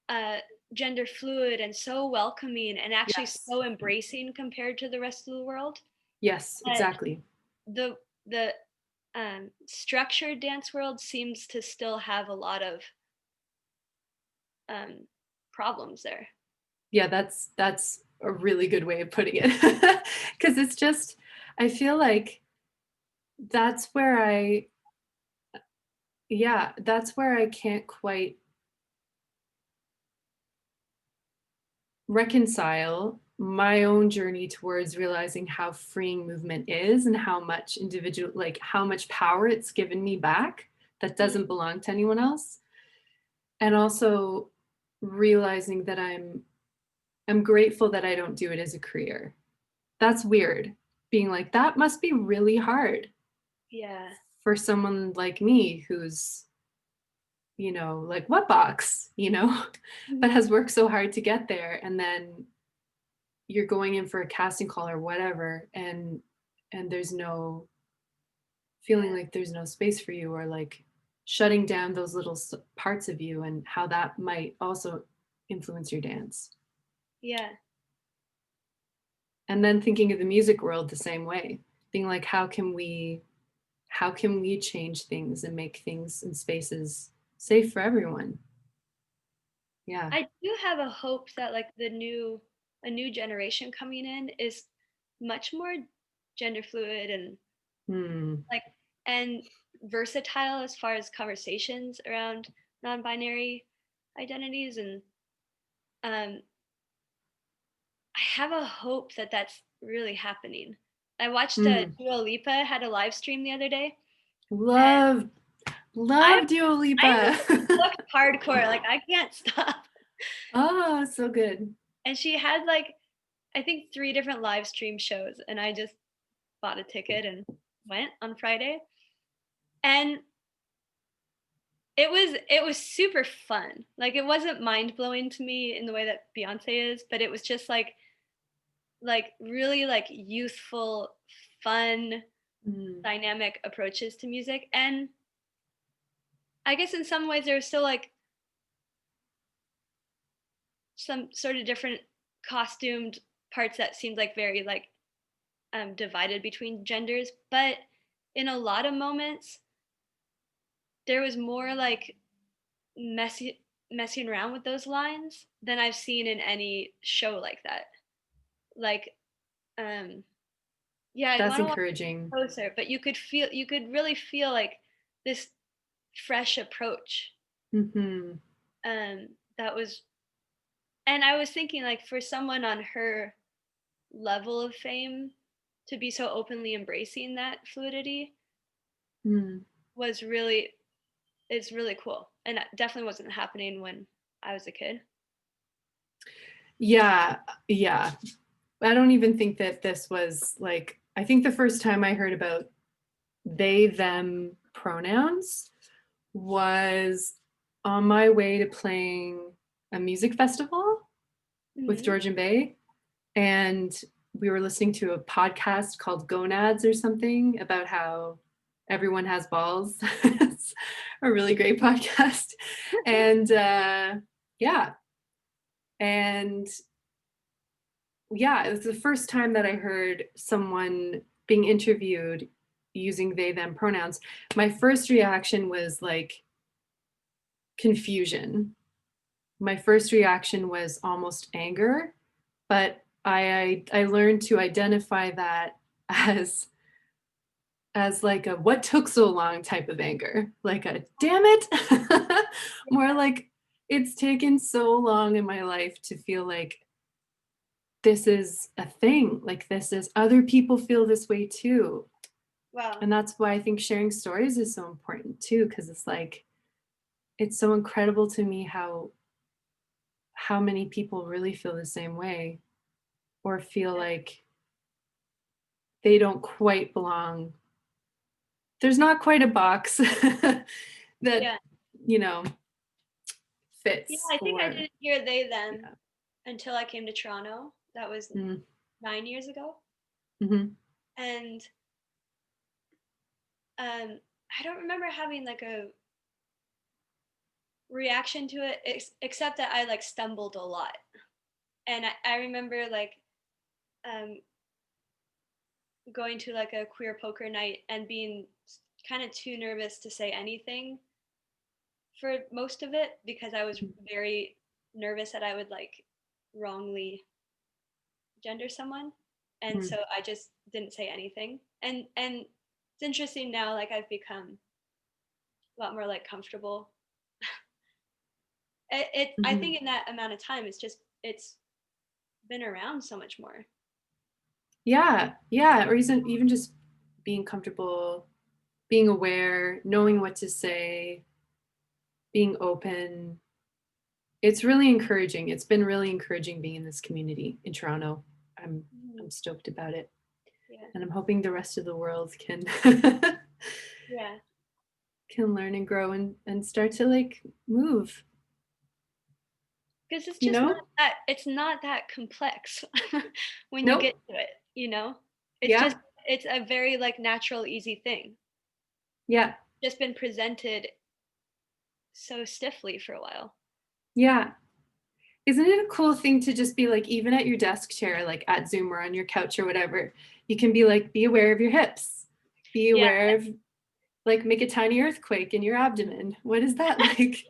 uh gender fluid and so welcoming and actually Yes. so embracing compared to the rest of the world. Yes, But exactly. the structured dance world seems to still have a lot of um problems there. Yeah, that's a really good way of putting it. Because it's just, I feel like that's where I, yeah, that's where I can't quite reconcile my own journey towards realizing how freeing movement is and how much individual, like how much power it's given me back that Mm, doesn't belong to anyone else. And also realizing that I'm grateful that I don't do it as a career. That's weird. Being like, that must be really hard yeah. for someone like me who's, like what box, but Mhm. has worked so hard to get there. And then you're going in for a casting call or whatever, and there's no feeling Yeah. like there's no space for you, or like shutting down those little parts of you, and how that might also influence your dance. Yeah. And then thinking of the music world the same way, being like, how can we change things and make things and spaces safe for everyone? Yeah. I do have a hope that like a new generation coming in is much more gender fluid and Hmm. like and versatile as far as conversations around non-binary identities, and um I have a hope that that's really happening. I watched Hmm. Dua Lipa had a live stream the other day, and love I love Dua I'm Lipa. hooked hardcore, like I can't stop. Oh, so good. And she had like I think 3 different live stream shows, and I just bought a ticket and went on Friday. And it was super fun. Like it wasn't mind-blowing to me in the way that Beyonce is, but it was just like really like youthful, fun, Mm. dynamic approaches to music. And I guess in some ways there was still like some sort of different costumed parts that seemed like very like divided between genders, but in a lot of moments there was more like messing around with those lines than I've seen in any show like that. Like, um, yeah, I'd That's want to watch encouraging. it closer, but you could really feel like this fresh approach. Hmm. That was, and I was thinking like for someone on her level of fame to be so openly embracing that fluidity Mm. was really, it's really cool, and that definitely wasn't happening when I was a kid. Yeah, yeah. I don't even think that this was like, I think the first time I heard about they, them pronouns was on my way to playing a music festival with Hmm. George and Bay. And we were listening to a podcast called Gonads or something about how everyone has balls. It's a really great podcast. And yeah. And yeah, it was the first time that I heard someone being interviewed using they, them pronouns. My first reaction was like confusion. My first reaction was almost anger, but I learned to identify that as like a what took so long type of anger, like a damn it. More like it's taken so long in my life to feel like this is a thing, like this is other people feel this way too. Wow. And that's why I think sharing stories is so important too, because it's like it's so incredible to me how many people really feel the same way, or feel Yeah. like they don't quite belong. There's not quite a box that Yeah. you know Yeah, fits I think I for, didn't hear they them yeah. until I came to Toronto. That was Mm, 9 years ago. mhm, And I don't remember having like a reaction to it except that I like stumbled a lot. And I remember like um, going to like a queer poker night and being kind of too nervous to say anything for most of it because I was mhm, very nervous that I would like wrongly gender someone. And mm, so I just didn't say anything. And it's interesting now, like I've become a lot more like comfortable. I mhm. think in that amount of time it's been around so much more. Yeah, yeah, or even just being comfortable, being aware, knowing what to say, being open. It's really encouraging. It's been really encouraging being in this community in Toronto. I'm Mhm. I'm stoked about it, Yeah. and I'm hoping the rest of the world can Yeah. can learn and grow and start to like move, Because it's you just not know? that it's not that complex when you get Nope. to it, you know? It's just Yeah. it's a very like natural, easy thing. Yeah. Just been presented so stiffly for a while. Yeah. Isn't it a cool thing to just be like, even at your desk chair, like at Zoom or on your couch or whatever, you can be like, be aware of your hips, be Yeah. aware of, like, make a tiny earthquake in your abdomen. What is that like?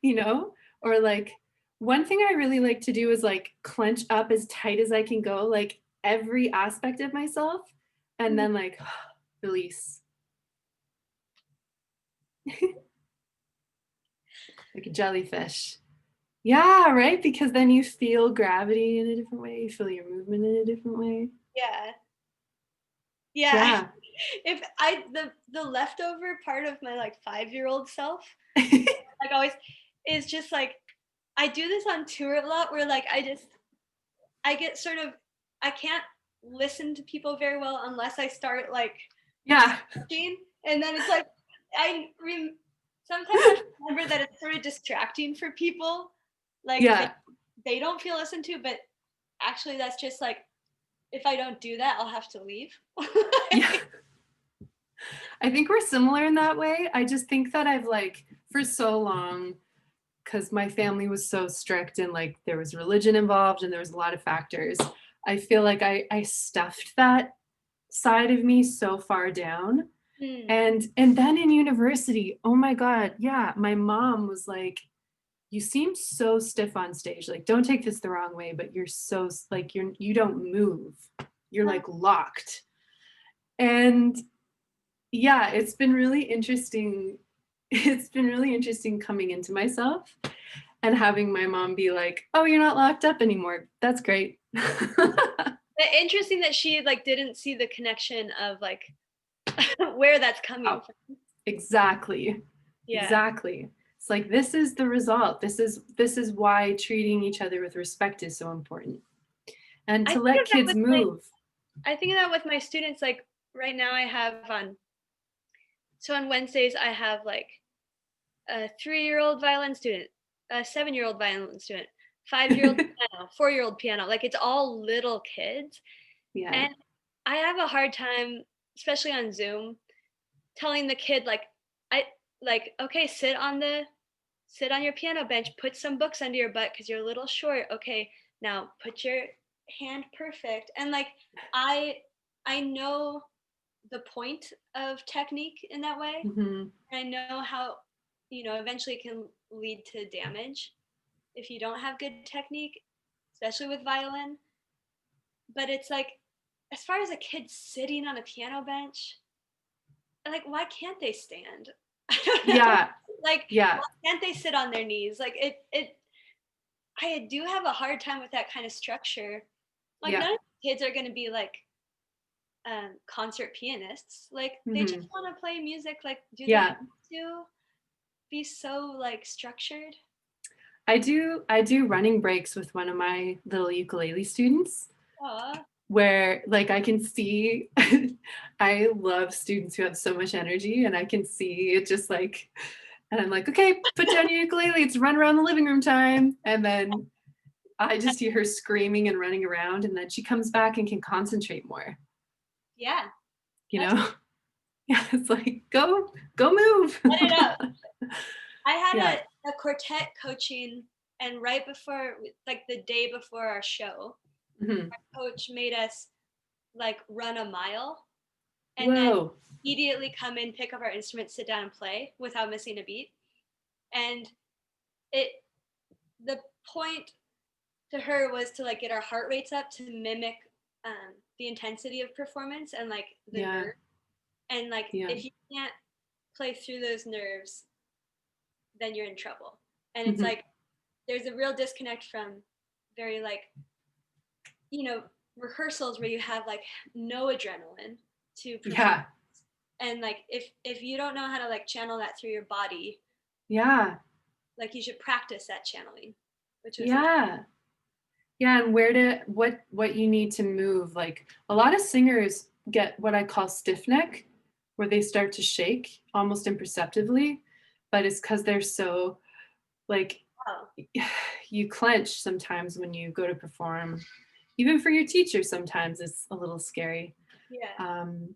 You know? Or like, one thing I really like to do is like clench up as tight as I can go, like every aspect of myself, and Mhm. then like release, like a jellyfish. Yeah, right? Because then you feel gravity in a different way, you feel your movement in a different way. Yeah. Yeah. Yeah. If I the leftover part of my like 5-year-old self, like always is just like I do this on tour a lot where like I get sort of I can't listen to people very well unless I start like Yeah. stretching, and then it's like sometimes I remember that it's sort of distracting for people, like Yeah. they don't feel listened to, but actually that's just like if I don't do that, I'll have to leave. Yeah. I think we're similar in that way. I just think that I've like for so long, because my family was so strict and like there was religion involved and there was a lot of factors. I feel like I stuffed that side of me so far down. Hmm. And then in university, oh my God, yeah, my mom was like, you seem so stiff on stage. Like, don't take this the wrong way, but you're so like you don't move. You're Huh. like locked. And yeah, it's been really interesting. It's been really interesting coming into myself and having my mom be like, "Oh, you're not locked up anymore. That's great." Interesting that she like didn't see the connection of like where that's coming Oh, from. exactly. Yeah. Exactly. It's like this is the result. This is why treating each other with respect is so important. And I to think let of that kids with my move. I think of that with my students like right now I have on Wednesdays I have like a 3-year-old violin student, a 7-year-old violin student, 5-year-old piano, 4-year-old piano. Like it's all little kids. Yeah. And I have a hard time, especially on Zoom, telling the kid I like, okay, sit on your piano bench, put some books under your butt because you're a little short. Okay, now put your hand perfect. And like I I know the point of technique in that way. Hmm. I know how, eventually it can lead to damage if you don't have good technique, especially with violin. But it's like, as far as a kid sitting on a piano bench, like, why can't they stand? I don't know. Yeah. Like, Yeah. why can't they sit on their knees? Like, I do have a hard time with that kind of structure. Like, Yeah. none of the kids are going to be like concert pianists. Like, they just Hmm. want to play music. Like, do they have Yeah. to be so like structured? I do running breaks with one of my little ukulele students Aw. where like I can see I love students who have so much energy and I can see it just like And I'm like, okay, put down your ukulele, it's run around the living room time. And then I just hear her screaming and running around, and then she comes back and can concentrate more, Yeah, you that's know? Yeah, it's like, go move. let it out. I had Yeah. a quartet coaching, and right before, like the day before our show, Mhm. coach made us like run a mile and then Whoa. immediately come in, pick up our instruments, sit down and play without missing a beat. And it the point to her was to like get our heart rates up to mimic the intensity of performance and like the Yeah. nerve. And like Yeah. if you can't play through those nerves, then you're in trouble. And it's Mhm. like there's a real disconnect from very like, you know, rehearsals where you have like no adrenaline to perform. Yeah. And like if you don't know how to like channel that through your body, Yeah. like you should practice that channeling, which was interesting. Yeah. Yeah, and where to what you need to move. Like a lot of singers get what I call stiff neck, where they start to shake almost imperceptibly, but it's because they're so like Oh, you clench sometimes when you go to perform. Even for your teacher, sometimes it's a little scary. yeah. Um,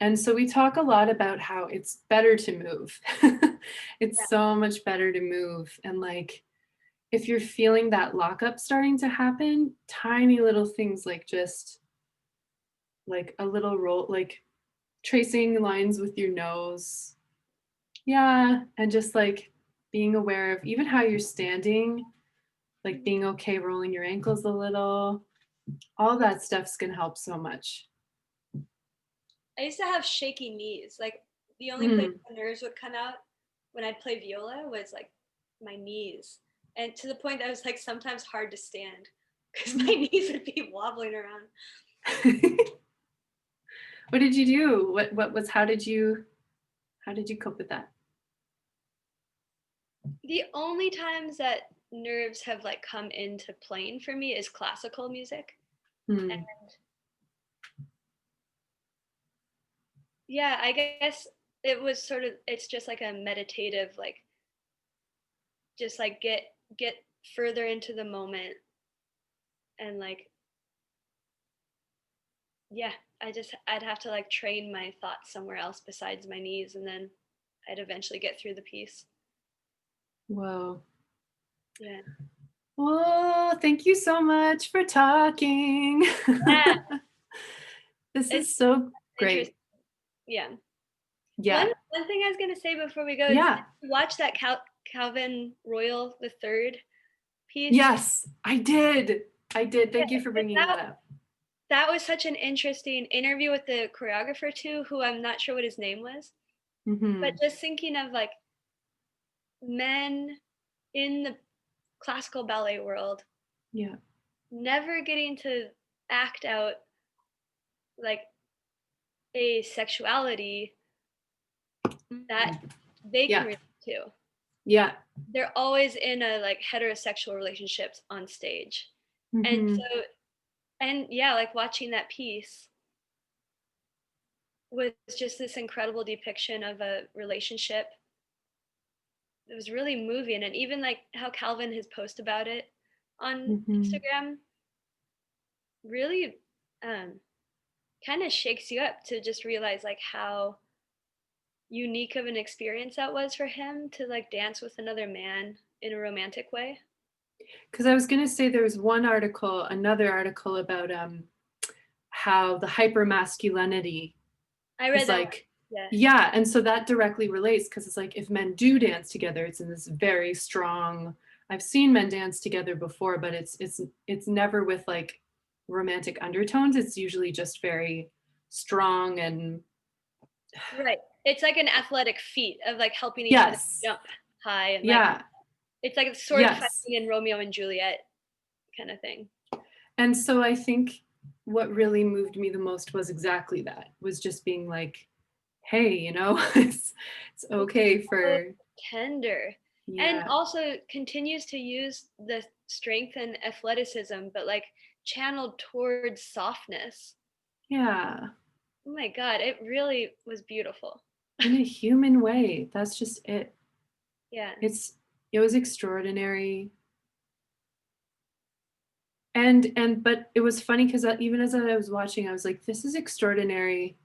and so we talk a lot about how it's better to move. It's so much better to move. And like, if you're feeling that lockup starting to happen, tiny little things like just like a little roll, like tracing lines with your nose. Yeah. And just like being aware of even how you're standing, like being okay rolling your ankles a little. All that stuff's gonna help so much. I used to have shaky knees. Like the only place Mm. the nerves would come out when I'd play viola was like my knees. And to the point that it was like sometimes hard to stand because my knees would be wobbling around. What did you do? What was how did you cope with that? The only times that nerves have like come into playing for me is classical music. Hmm. Yeah, I guess it was sort of it's just like a meditative like just like get further into the moment and like yeah, I'd have to like train my thoughts somewhere else besides my knees and then I'd eventually get through the piece. Whoa. Yeah. Well, thank you so much for talking. Yeah, This it's is so interesting. great. Yeah. Yeah. One thing I was gonna say before we go is did Yeah. you watch that Calvin Royal the third piece? Yes, I did. I did. Yeah, Thank you for bringing that that up. that was such an interesting interview with the choreographer too, who I'm not sure what his name was. But Hmm. just thinking of like men in the classical ballet world Yeah. never getting to act out like a sexuality that Mhm. they can Yeah. relate to. Yeah. They're always in a like heterosexual relationships on stage. And Hmm. so and yeah, like watching that piece was just this incredible depiction of a relationship. It was really moving and even like how Calvin has post about it on Hmm. Instagram really um kind of shakes you up to just realize like how unique of an experience that was for him to like dance with another man in a romantic way. Because I was gonna say there was another article about how the hypermasculinity I read is that one. like, Yeah. yeah, and so that directly relates because it's like if men do dance together, it's in this very strong. I've seen men dance together before, but it's never with like romantic undertones. It's usually just very strong and Right. It's like an athletic feat of like helping each other yes, jump high and like yeah, it's like a sword yes. fighting in Romeo and Juliet kind of thing. And so I think what really moved me the most was exactly that, was just being like, hey, it's It's okay so for tender. And yeah, also continues to use the strength and athleticism, but like channeled towards softness. yeah, Oh my God, it really was beautiful. in a human way. That's just it. Yeah. It was extraordinary. But it was funny because even as I was watching, I was like, this is extraordinary.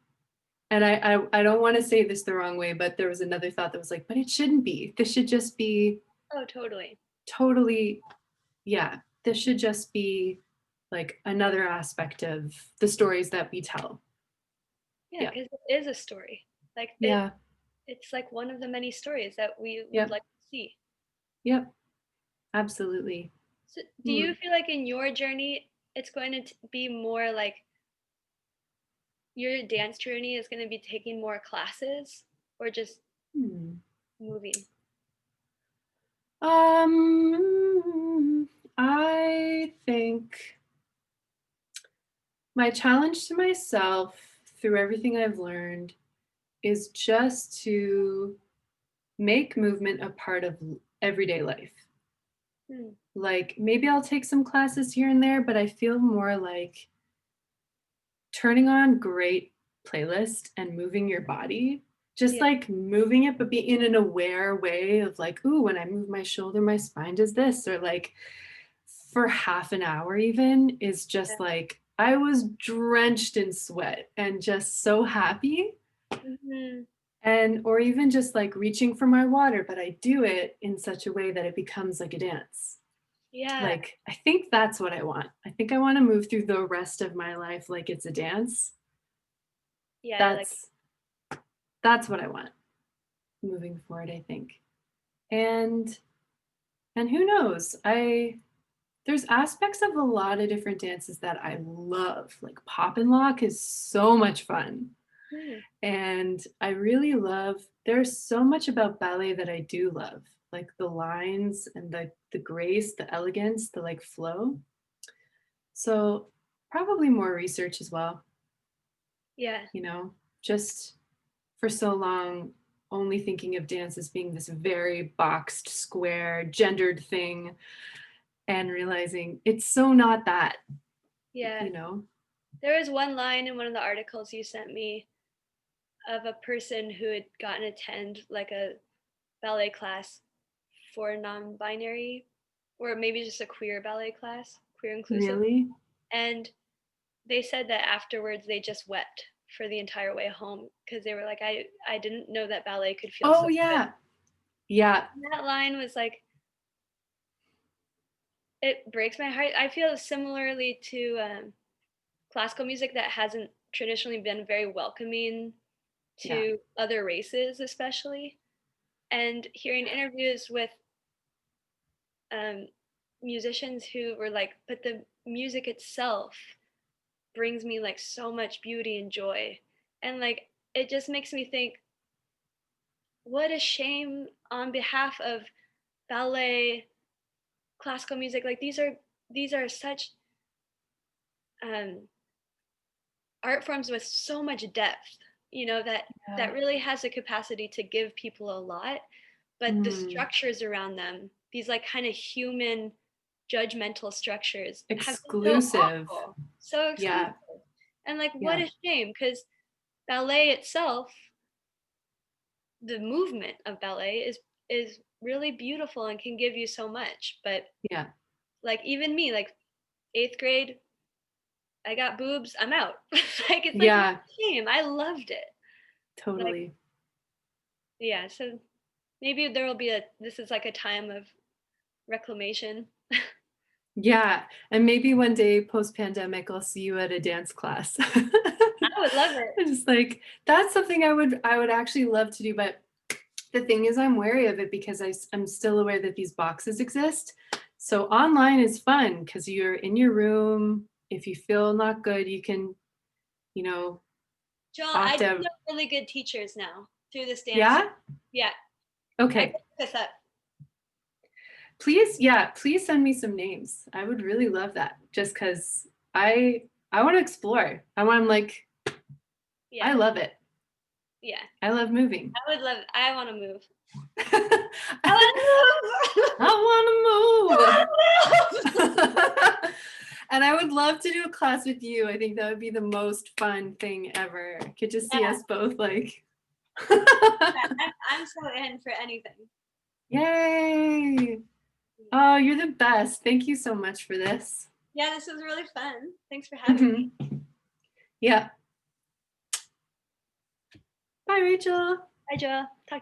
And I don't want to say this the wrong way, but there was another thought that was like, but it shouldn't be. This should just be Oh, totally. totally, yeah, this should just be like another aspect of the stories that we tell. Yeah, Yeah. because it is a story. Like Yeah. it's like one of the many stories that we would Yep. like to see. Yep. Absolutely. So do Hmm. you feel like in your journey it's going to be more like your dance journey is going to be taking more classes or just Hmm. moving? I think my challenge to myself through everything I've learned is just to make movement a part of everyday life. Hmm. Like maybe I'll take some classes here and there, but I feel more like turning on great playlist and moving your body, just Yeah. like moving it, but be in an aware way of like, ooh, when I move my shoulder, my spine does this, or like for half an hour even is just like I was drenched in sweat and just so happy. Hmm. And or even just like reaching for my water, but I do it in such a way that it becomes like a dance. Yeah. Like I think that's what I want. I think I want to move through the rest of my life like it's a dance. Yeah. Like, That's what I want moving forward, I think. And and who knows? I There's aspects of a lot of different dances that I love. Like pop and lock is so much fun. hmm. And I really love, there's so much about ballet that I do love, like the lines and the grace, the elegance, the like flow. So probably more research as well, Yeah. you know, just for so long only thinking of dance as being this very boxed, square, gendered thing and realizing it's so not that, Yeah. you know. There was one line in one of the articles you sent me of a person who had gotten attend like a ballet class for non-binary or maybe just a queer ballet class, queer inclusive. Really? And they said that afterwards they just wept for the entire way home because they were like, I didn't know that ballet could feel so Oh good. yeah. Yeah. And that line was like, it breaks my heart. I feel similarly to classical music that hasn't traditionally been very welcoming Yeah. to other races, especially. And hearing interviews with um, musicians who were like, but the music itself brings me like so much beauty and joy. And like, it just makes me think, what a shame on behalf of ballet, classical music. Like these are such um, art forms with so much depth, that Yeah. really has the capacity to give people a lot, but the Mm. structures around them, these like kind of human judgmental structures have been so Exclusive. awful, so exclusive. Yeah. And like what Yeah. a shame, because ballet itself, the movement of ballet is really beautiful and can give you so much. But Yeah. like even me, like 8th grade, I got boobs, I'm out. Like it's like what Yeah. a shame. I loved it. Like Totally. yeah, so maybe there will be a this is like a time of reclamation. Yeah. And maybe one day post pandemic, I'll see you at a dance class. I would love it. I'm just like, that's something I would actually love to do. But the thing is, I'm wary of it because I'm still aware that these boxes exist. So online is fun because you're in your room. If you feel not good, you can, you know, Joel, I opt do out. know really good teachers now through this dance. Yeah. Yeah, I can Okay. look this up. Please, yeah, please send me some names. I would really love that. Just because I want to explore. I'm like, I Yeah, love it. yeah. I love moving. I would love it. I want to move. I I want to want to move. move. And I would love to do a class with you. I think that would be the most fun thing ever. Could just see Yeah, us both like I'm so in for anything. Yay! Oh, you're the best. Thank you so much for this. Yeah, this was really fun. Thanks for having me. Yeah. Bye, Rachel. Bye, Joel. Talk